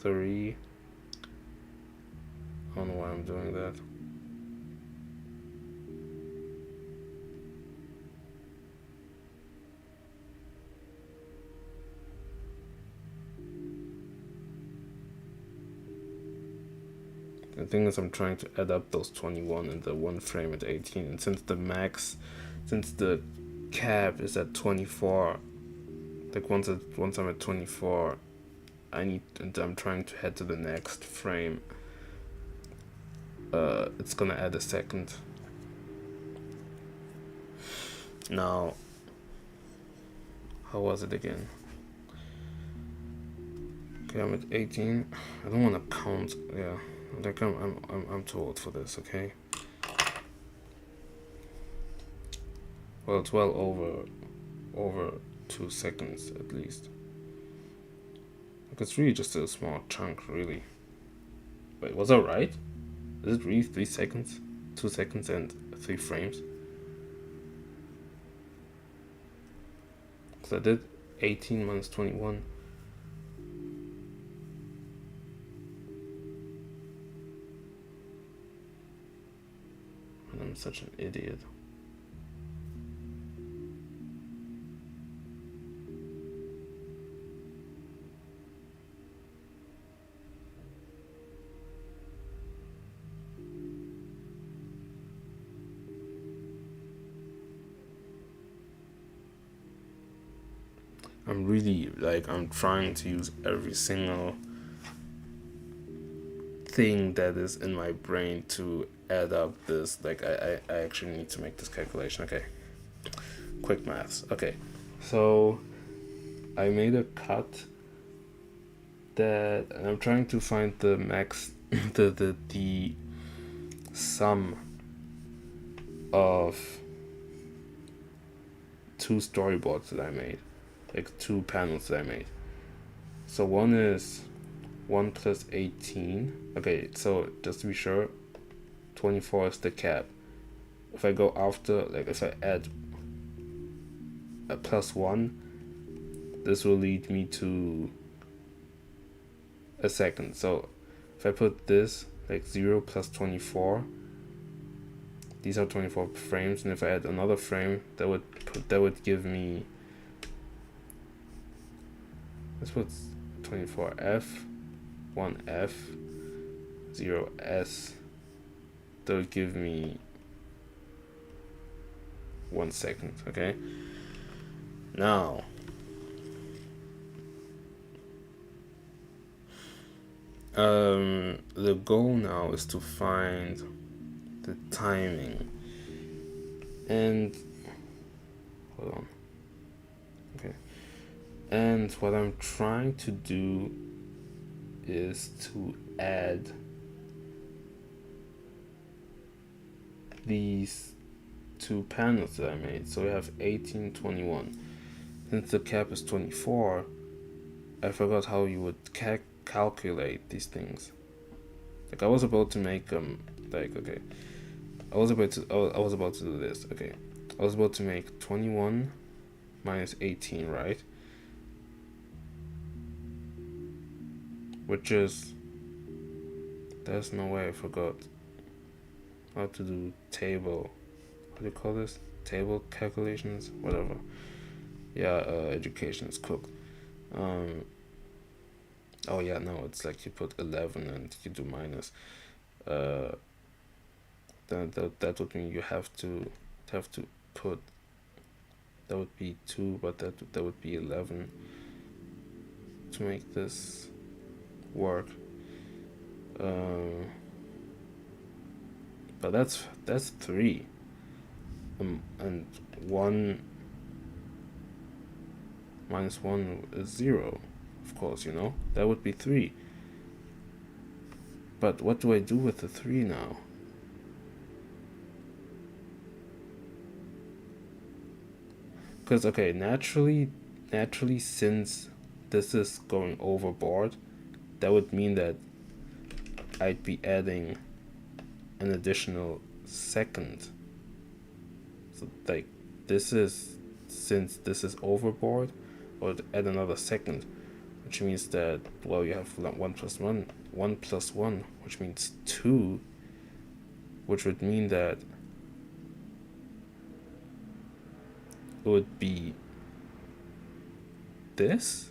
3. I don't know why I'm doing that. The thing is, I'm trying to add up those 21 and the one frame at 18, and since the cap is at 24, like once I'm at 24, I'm trying to head to the next frame. It's gonna add a second. Now, how was it again? Okay, I'm at 18. I don't want to count. Yeah, like I'm too old for this. Okay. Well, it's well over 2 seconds at least. Like it's really just a small chunk, really. Wait, was that right? Is it really 3 seconds? 2 seconds and 3 frames? Because I did 18 minus 21. And I'm such an idiot. I'm really I'm trying to use every single thing that is in my brain to add up this. I actually need to make this calculation. Okay, quick maths. Okay, so I made a cut that, and I'm trying to find the max, the sum of two storyboards that I made, like two panels that I made. So one is 1 plus 18. Okay, so just to be sure, 24 is the cap. If I go after, like if I add a plus 1, this will lead me to a second. So if I put this, like 0 plus 24, these are 24 frames, and if I add another frame, that would give me, let's put 24F, 1F, 0S. That would give me 1 second. Okay, now the goal now is to find the timing, and hold on. Okay, and what I'm trying to do is to add these two panels that I made. So we have 18, 21. Since the cap is 24, I forgot how you would calculate these things. Like I was about to make like, okay, I was about to do this. Okay, I was about to make 21 minus 18, right? Which is, there's no way, I forgot how to do table, what do you call this? Table calculations, whatever. Yeah, education is cooked. Oh yeah, no, it's like you put 11 and you do minus. That would mean you have to put, that would be 2, but that would be 11 to make this work. But that's 3, and 1 minus 1 is 0, of course, that would be 3. But what do I do with the 3 now? Because, okay, naturally, since this is going overboard, that would mean that I'd be adding an additional second. So, like, since this is overboard, I would add another second, which means that, well, you have 1 plus 1, which means 2, which would mean that it would be this,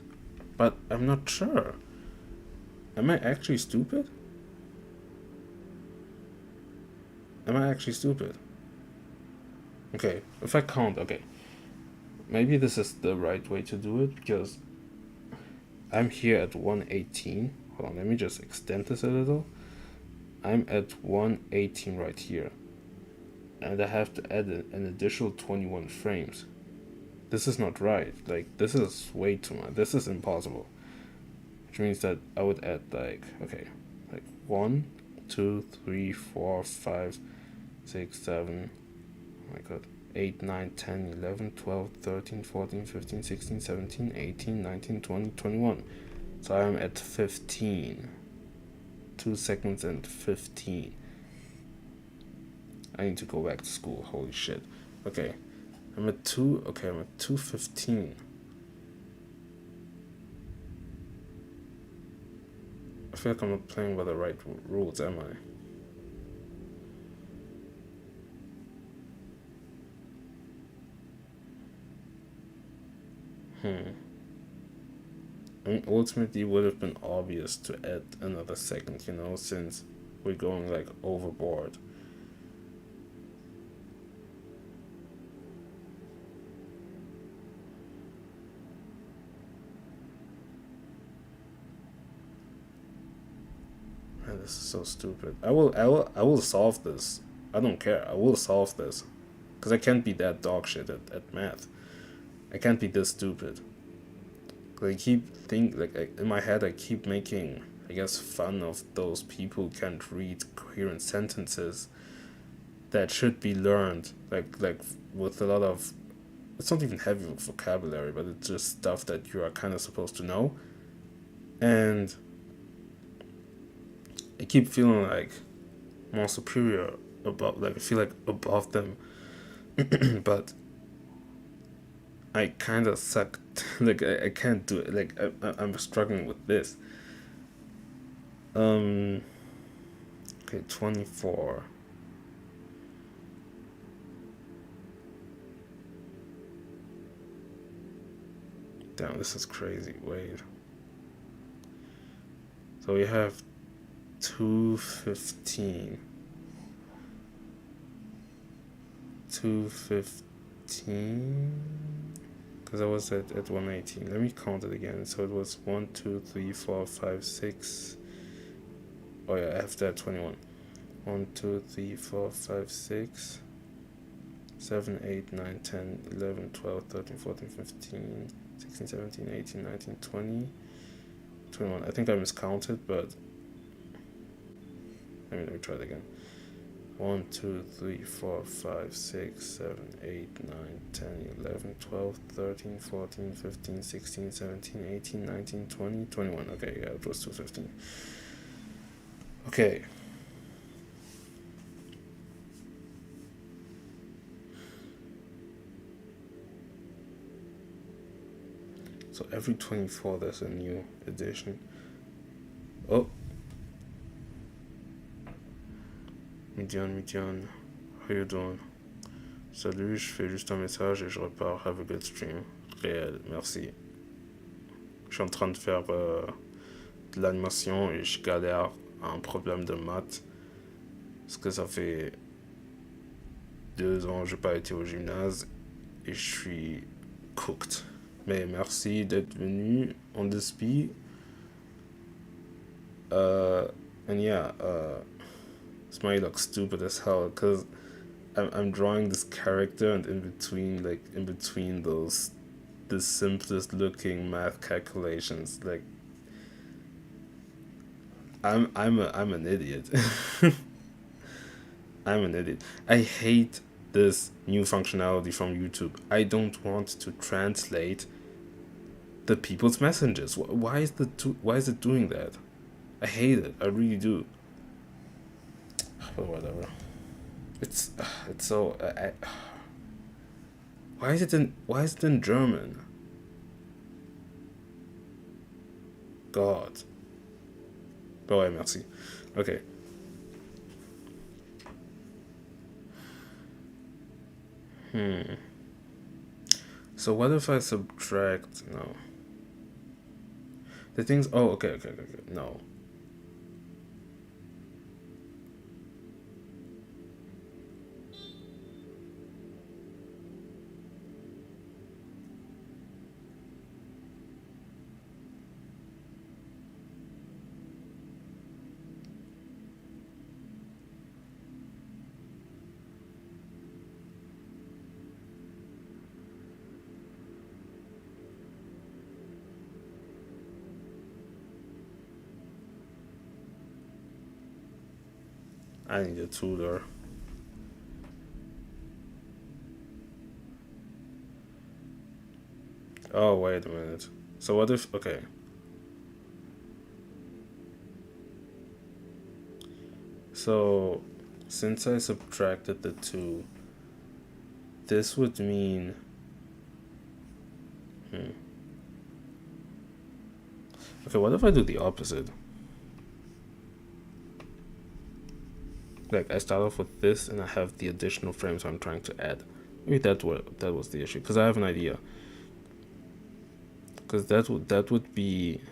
but I'm not sure. Am I actually stupid? Okay, if I count, okay. Maybe this is the right way to do it, because I'm here at 118. Hold on, let me just extend this a little. I'm at 118 right here. And I have to add an additional 21 frames. This is not right. Like, this is way too much. This is impossible. Which means that I would add, like, okay, like 1, 2, 3, 4, 5, 6, 7, oh my god, 8, 9, 10, 11, 12, 13, 14, 15, 16, 17, 18, 19, 20, 21. So I'm at 15. 2 seconds and 15. I need to go back to school. Holy shit. Okay. I'm at 2:15. I feel like I'm not playing by the right rules, am I? I mean, ultimately, it would have been obvious to add another second, since we're going, like, overboard. Man, this is so stupid. I will solve this. I don't care. I will solve this. because I can't be that dog shit at math. I can't be this stupid. I keep in my head I keep making, I guess, fun of those people who can't read coherent sentences that should be learned, like with a lot of, it's not even heavy vocabulary, but it's just stuff that you are kind of supposed to know. And I keep feeling like more superior about, like I feel like above them, but I kind of suck. Like I can't do it. Like I'm struggling with this. Okay, 24. Damn, this is crazy. Wait. So we have 215. 215? Because I was at 118. Let me count it again. So it was 1, 2, 3, 4, 5, 6. Oh yeah, after 21. 1, 2, 3, 4, 5, 6, 7, 8, 9, 10, 11, 12, 13, 14, 15, 16, 17, 18, 19, 20, 21. I think I miscounted, but let me try it again. 1, 2, 3, 4, 5, 6, 7, 8, 9, 10, 11, 12, 13, 14, 15, 16, 17, 18, 19, 20, 21. Okay, yeah, it was 215. Okay. So every 24 there's a new edition. Oh. Midian, how you doing? Salut, je fais juste un message et je repars. Have a good stream. Réel, merci. Je suis en train de faire de l'animation et je galère à un problème de maths. Parce que ça fait 2 ans que j'ai pas été au gymnase et je suis cooked. Mais merci d'être venu on the speed. And yeah, Smiley looks stupid as hell because I'm drawing this character, and in between those, the simplest looking math calculations, like I'm an idiot. I'm an idiot. I hate this new functionality from YouTube. I don't want to translate the people's messages. Why is it doing that? I hate it. I really do. But whatever. It's so. Why is it in German? God. Oh, ouais, merci. Okay. So what if I subtract? No. The things. Oh, okay. No. I need a tutor. Oh, wait a minute. So what if... Okay. So, since I subtracted the 2, this would mean... Okay, what if I do the opposite? Like, I start off with this, and I have the additional frames I'm trying to add. Maybe that was the issue, because I have an idea. Because that would be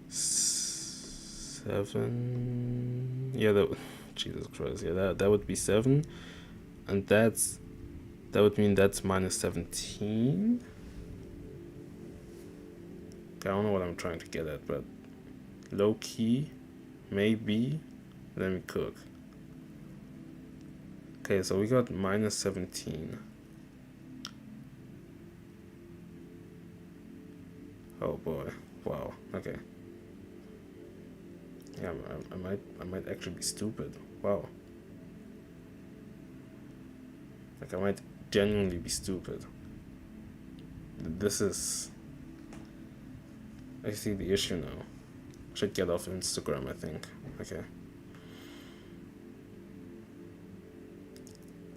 7. Yeah, Jesus Christ. Yeah, that would be 7, and that would mean that's minus 17. Okay, I don't know what I'm trying to get at, but low key, maybe. Let me cook. Okay, so we got minus 17. Oh boy, wow, okay. Yeah, I might actually be stupid. Wow. Like, I might genuinely be stupid. This is... I see the issue now. I should get off Instagram, I think. Okay.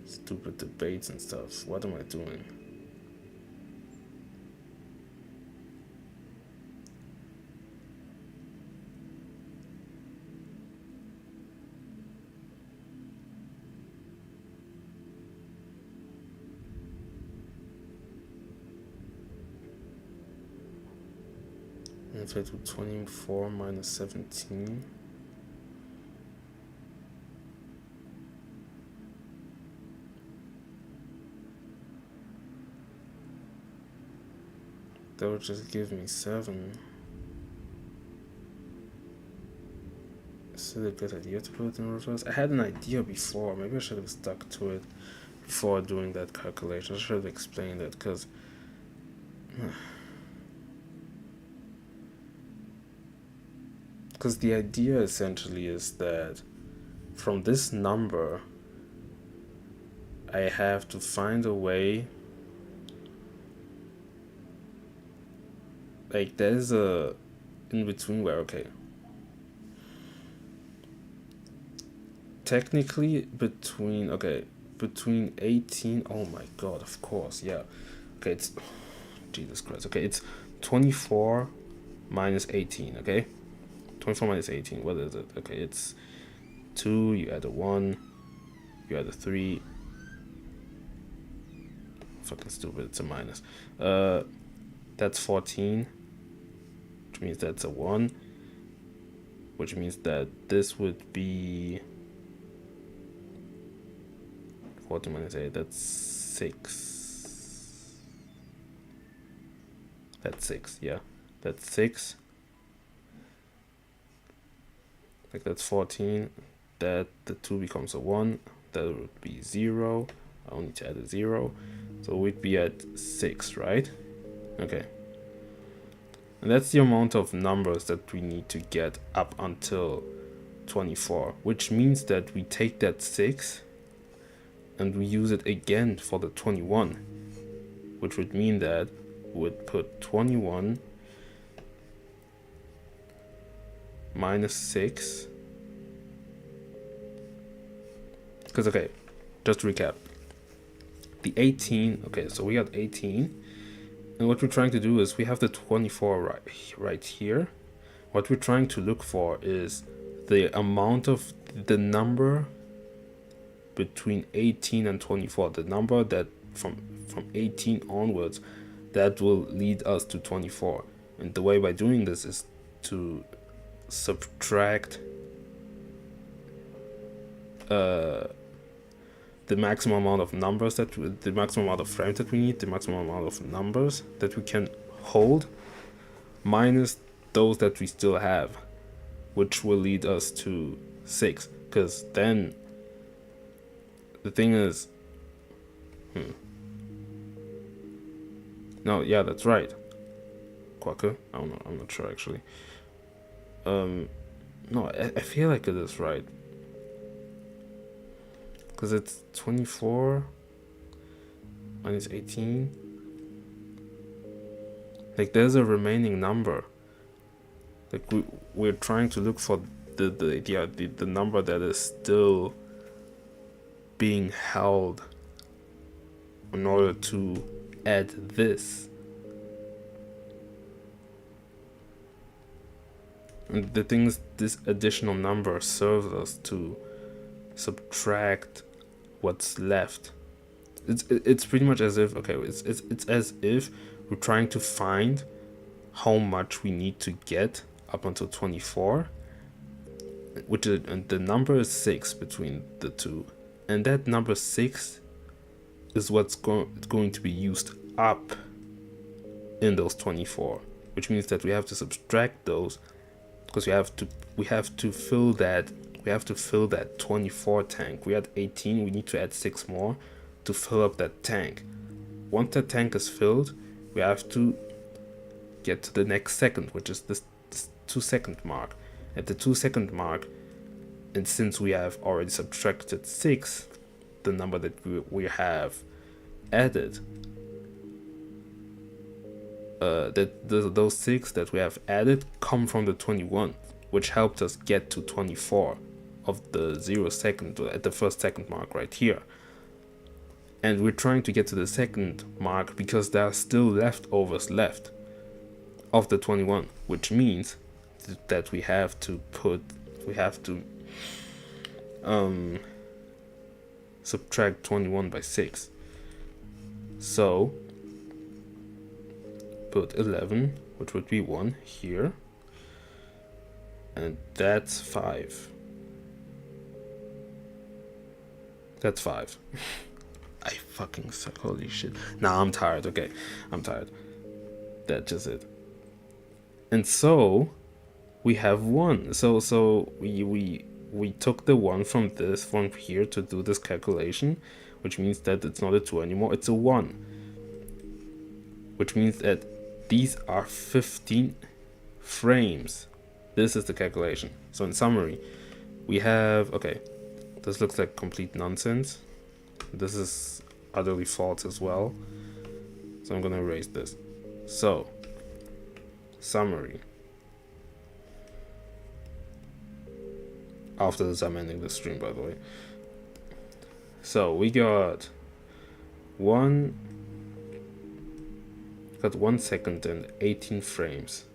Stupid debates and stuff. What am I doing? If I do 24 minus 17. That would just give me 7. Is it a good idea to put it in reverse? I had an idea before. Maybe I should have stuck to it before doing that calculation. I should have explained it, because the idea essentially is that from this number I have to find a way, like there's a in between where, okay, technically between 18, oh my god, of course, yeah, okay, it's Jesus Christ, okay, it's 24 minus 18, okay, 24 minus 18, what is it? Okay, it's 2, you add a 1, you add a 3, fucking stupid, it's a minus, that's 14, which means that's a 1, which means that this would be 14 minus 8, that's 6. That's 6, yeah. That's 6. Like, that's 14. That the 2 becomes a 1. That would be 0. I only need to add a 0. So we'd be at 6, right? Okay. And that's the amount of numbers that we need to get up until 24. Which means that we take that 6 and we use it again for the 21, which would mean that we'd put 21 minus 6, because, okay, just to recap, the 18, okay, so we got 18, and what we're trying to do is we have the 24 right here. What we're trying to look for is the amount of the number between 18 and 24, the number that from 18 onwards that will lead us to 24. And the way by doing this is to subtract the maximum amount of numbers the maximum amount of frames that we need, the maximum amount of numbers that we can hold, minus those that we still have, which will lead us to 6. Because then the thing is, no, yeah, that's right. Quacker? I don't know. I'm not sure actually. No, I feel like it is right. Because it's 24 minus 18. Like, there's a remaining number. Like, we're trying to look for the number that is still being held in order to add this. And the thing is, this additional number serves us to subtract what's left. It's pretty much as if, okay, it's as if we're trying to find how much we need to get up until 24, which is, and the number is 6 between the two. And that number 6 is what's going to be used up in those 24, which means that we have to subtract those, because we have to fill that we have to fill that 24 tank. We had 18, we need to add 6 more to fill up that tank. Once that tank is filled, we have to get to the next second, which is this 2-second mark. At the 2-second mark, and since we have already subtracted 6, the number that we have added, those 6 that we have added come from the 21, which helped us get to 24 of the 0 second at the 1st second mark right here. And we're trying to get to the 2nd mark because there are still leftovers left of the 21, which means that we have to subtract 21 by 6. So put 11, which would be 1 here, and that's 5. That's 5. I fucking suck, holy shit. Nah, I'm tired, okay. I'm tired. That's just it. And so we have 1. So we took the 1 from here to do this calculation, which means that it's not a 2 anymore, it's a 1. Which means that these are 15 frames. This is the calculation. So in summary, we have, okay, this looks like complete nonsense. This is utterly false as well. So I'm gonna erase this. So, summary. After this, I'm ending the stream, by the way. So we got 1 second and 18 frames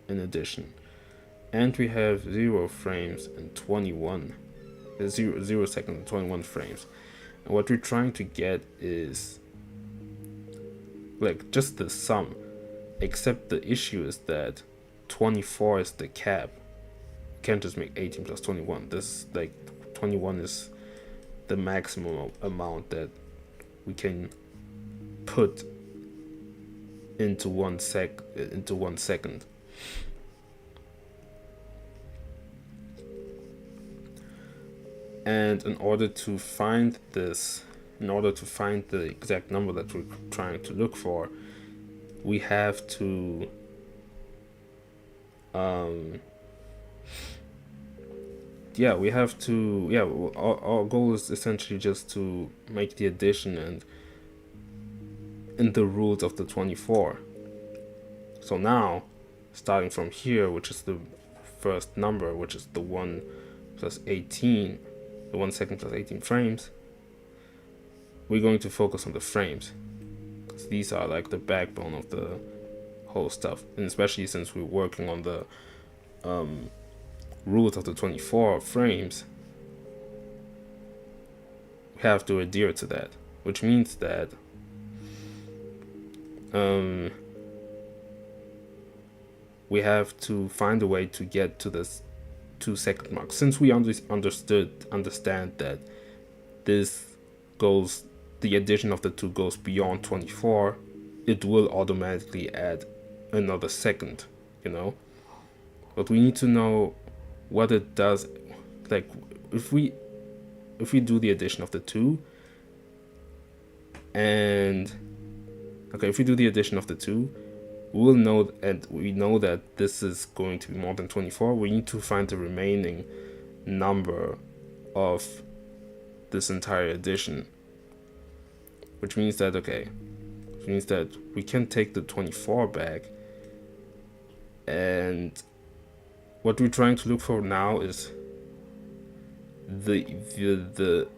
in addition, and we have 0 frames and 21, 0 second and 21 frames. And what we're trying to get is like just the sum, except the issue is that 24 is the cap. You can't just make 18 plus 21. This, like, 21 is the maximum amount that we can put into 1 second. And in order to find the exact number that we're trying to look for, we have to our goal is essentially just to make the addition and in the rules of the 24. So now, starting from here, which is the first number, which is the 1 plus 18, the 1 second plus 18 frames, we're going to focus on the frames, because these are like the backbone of the whole stuff. And especially since we're working on the rules of the 24 frames, we have to adhere to that, which means that we have to find a way to get to this 2 second mark. Since we understand that this goes, the addition of the 2 goes beyond 24, it will automatically add another second, you know. But we need to know what it does. Like, if we do the addition of the 2, and okay, if we do the addition of the 2, we'll know, and we know that this is going to be more than 24. We need to find the remaining number of this entire addition, which means that we can take the 24 back, and what we're trying to look for now is the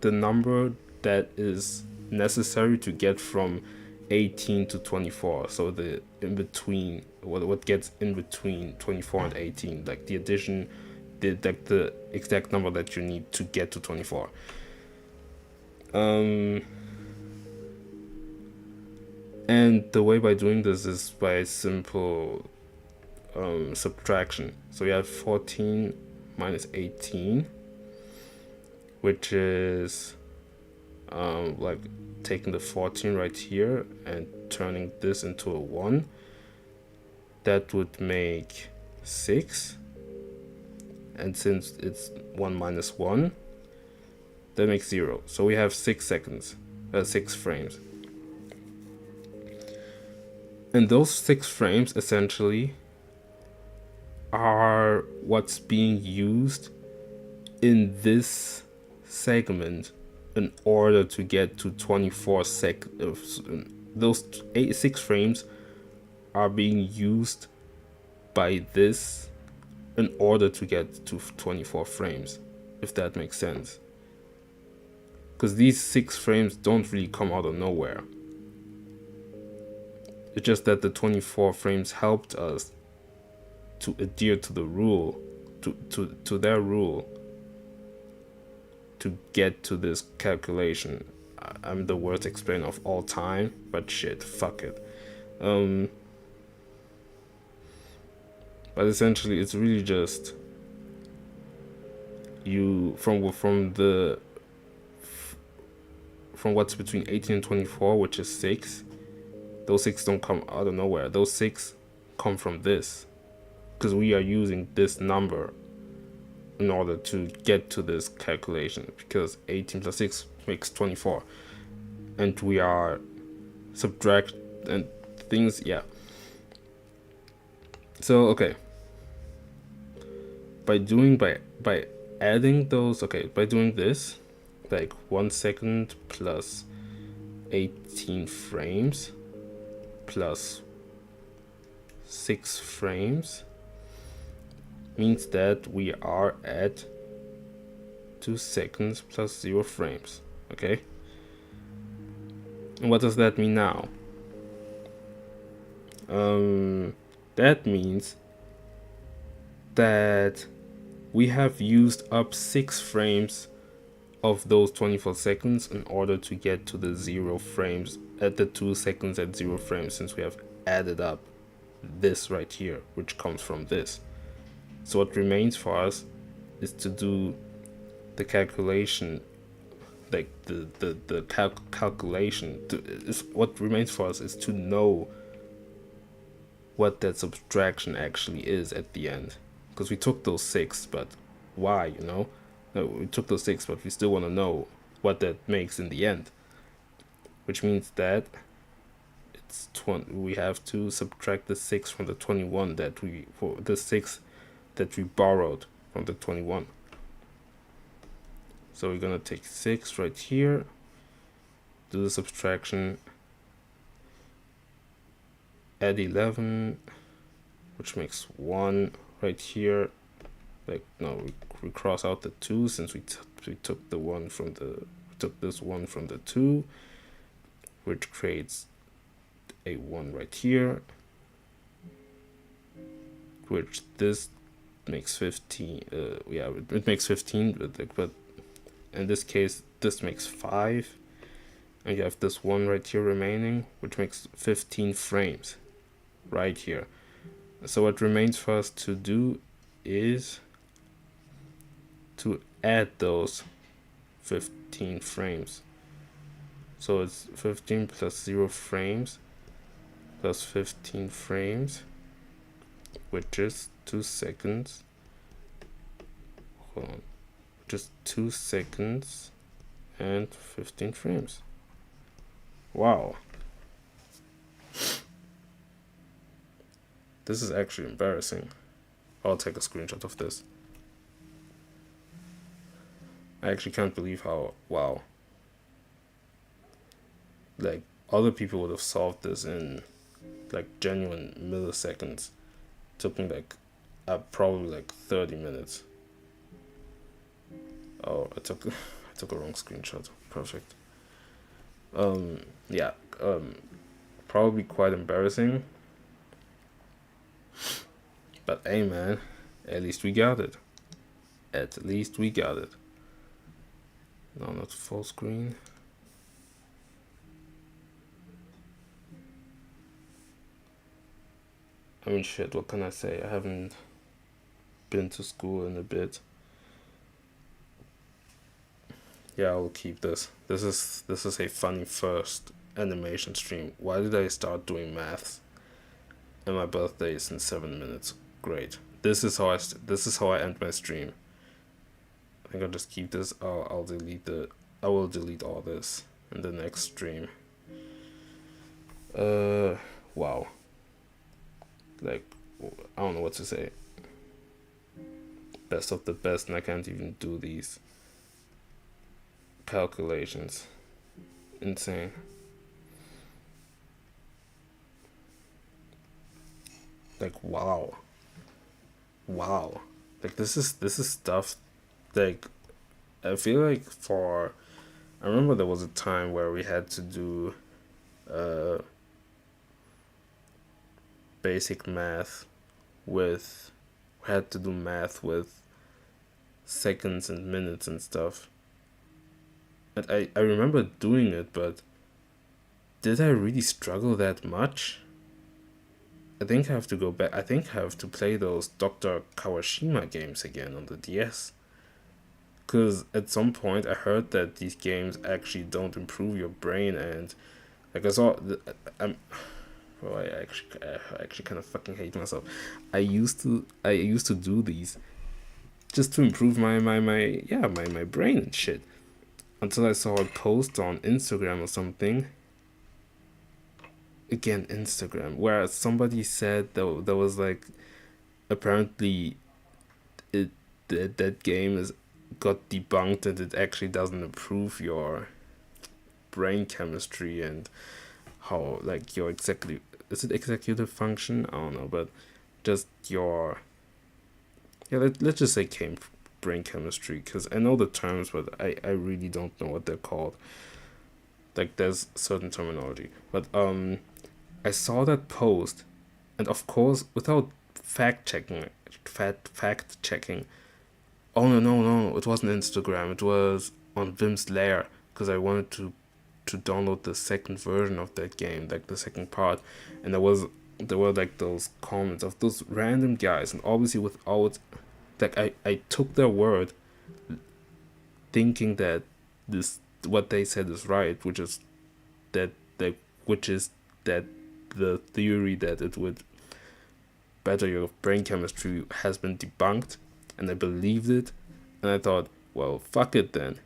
number that is necessary to get from 18 to 24. So the in between, what gets in between 24 and 18, like the addition, the exact number that you need to get to 24. And the way by doing this is by simple subtraction. So we have 14 minus 18, which is like taking the 14 right here and turning this into a 1. That would make 6. and since it's 1 minus 1, that makes 0. So we have 6 seconds, 6 frames. And those 6 frames essentially are what's being used in this segment in order to get to 24 seconds. Those 6 frames are being used by this in order to get to 24 frames, if that makes sense. Because these 6 frames don't really come out of nowhere. It's just that the 24 frames helped us to adhere to the rule, to their rule, to get to this calculation. I'm the worst explainer of all time, but shit, fuck it. But essentially, it's really just you from what's between 18 and 24, which is 6. Those 6 don't come out of nowhere. Those 6 come from this, because we are using this number in order to get to this calculation, because 18 plus 6 makes 24, and we are subtract and things, yeah. So okay, by adding those, by doing this, like 1 second plus 18 frames plus 6 frames means that we are at 2 seconds plus 0 frames. Okay, and what does that mean now? That means that we have used up 6 frames of those 24 seconds in order to get to the 0 frames at the 2 seconds at 0 frames, since we have added up this right here, which comes from this. So what remains for us is to do the calculation, like the calculation. What remains for us is to know what that subtraction actually is at the end, because we took those 6, but why? We took those 6, but we still want to know what that makes in the end, which means that it's we have to subtract the 6 from the 21 the 6 that we borrowed from the 21. So we're gonna take 6 right here, do the subtraction, add 11, which makes 1 right here. Like, no, we cross out the 2 since we took the 1 from this 1 from the 2, which creates a 1 right here, which this makes 15. It makes 15, but in this case this makes 5, and you have this 1 right here remaining, which makes 15 frames right here. So what remains for us to do is to add those 15 frames. So it's 15 plus 0 frames plus 15 frames, which is 2 seconds. Hold on. Just 2 seconds and 15 frames. Wow. This is actually embarrassing. I'll take a screenshot of this. I actually can't believe how, wow. Like, other people would have solved this in like genuine milliseconds. It took me like probably like 30 minutes. Oh, I took a wrong screenshot. Perfect. Yeah. Probably quite embarrassing. But hey, man, at least we got it. At least we got it. No, not full screen. I mean, shit, what can I say? I haven't been to school in a bit. Yeah, I'll keep this. This is a funny first animation stream. Why did I start doing maths? And my birthday is in 7 minutes. Great. this is how I end my stream. I think I'll just keep this. I'll delete the. I will delete all this in the next stream. Wow. Like, I don't know what to say. Best of the best, and I can't even do these calculations. Insane. Like, wow. Like, this is stuff. Like, I feel like I remember there was a time where we had to do basic math with we had to do math with seconds and minutes and stuff. And I remember doing it, but did I really struggle that much? I think I have to go back. I think I have to play those Dr. Kawashima games again on the DS. Because at some point I heard that these games actually don't improve your brain, and like I actually kind of fucking hate myself. I used to do these just to improve my brain and shit. Until I saw a post on Instagram or something. Again, Instagram, where somebody said that was like, apparently, that game is got debunked, and it actually doesn't improve your brain chemistry and how, like, your executive function, I don't know, but just your let's just say brain chemistry, because I know the terms, but I really don't know what they're called. Like, there's certain terminology, but I saw that post, and of course, without fact checking, oh no, it wasn't Instagram, it was on Vim's Lair, because I wanted to download the second version of that game, like the second part, and there were like those comments of those random guys, and obviously without, like, I took their word, thinking that what they said is right, which is that the theory that it would better your brain chemistry has been debunked, and I believed it, and I thought, well, fuck it then,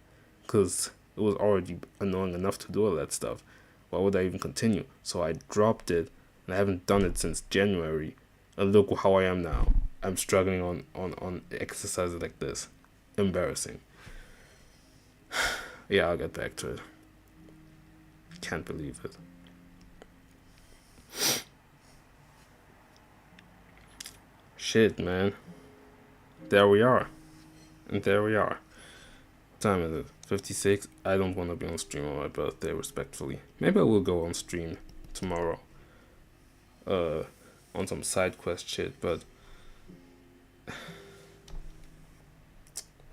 because it was already annoying enough to do all that stuff. Why would I even continue? So I dropped it, and I haven't done it since January, and look how I am now. I'm struggling on exercises like this. Embarrassing. Yeah, I'll get back to it. Can't believe it. Shit, man. There we are. And there we are. What time is it? 56. I don't want to be on stream on my birthday, respectfully. Maybe I will go on stream tomorrow. On some side quest shit, but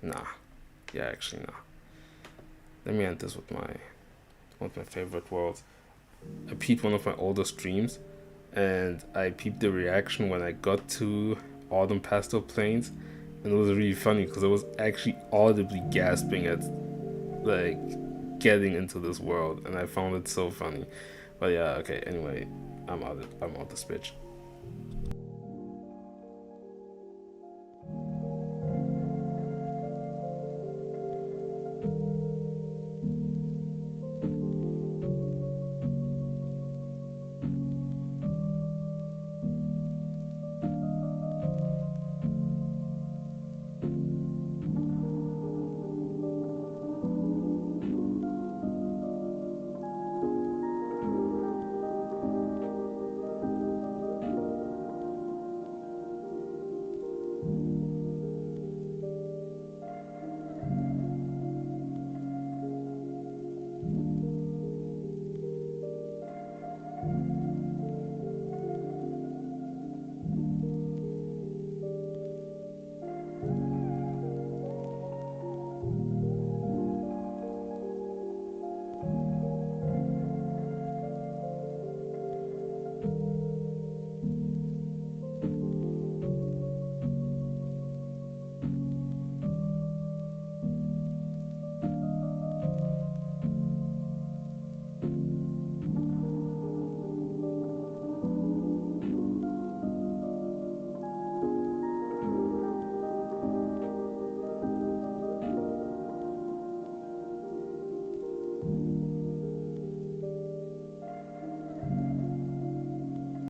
nah. Yeah, actually nah. Let me end this with one of my favorite worlds. I peeped one of my older streams, and I peeped the reaction when I got to Autumn Pastel Plains, and it was really funny because I was actually audibly gasping at, like, getting into this world, and I found it so funny. But yeah, okay, anyway, I'm out this bitch.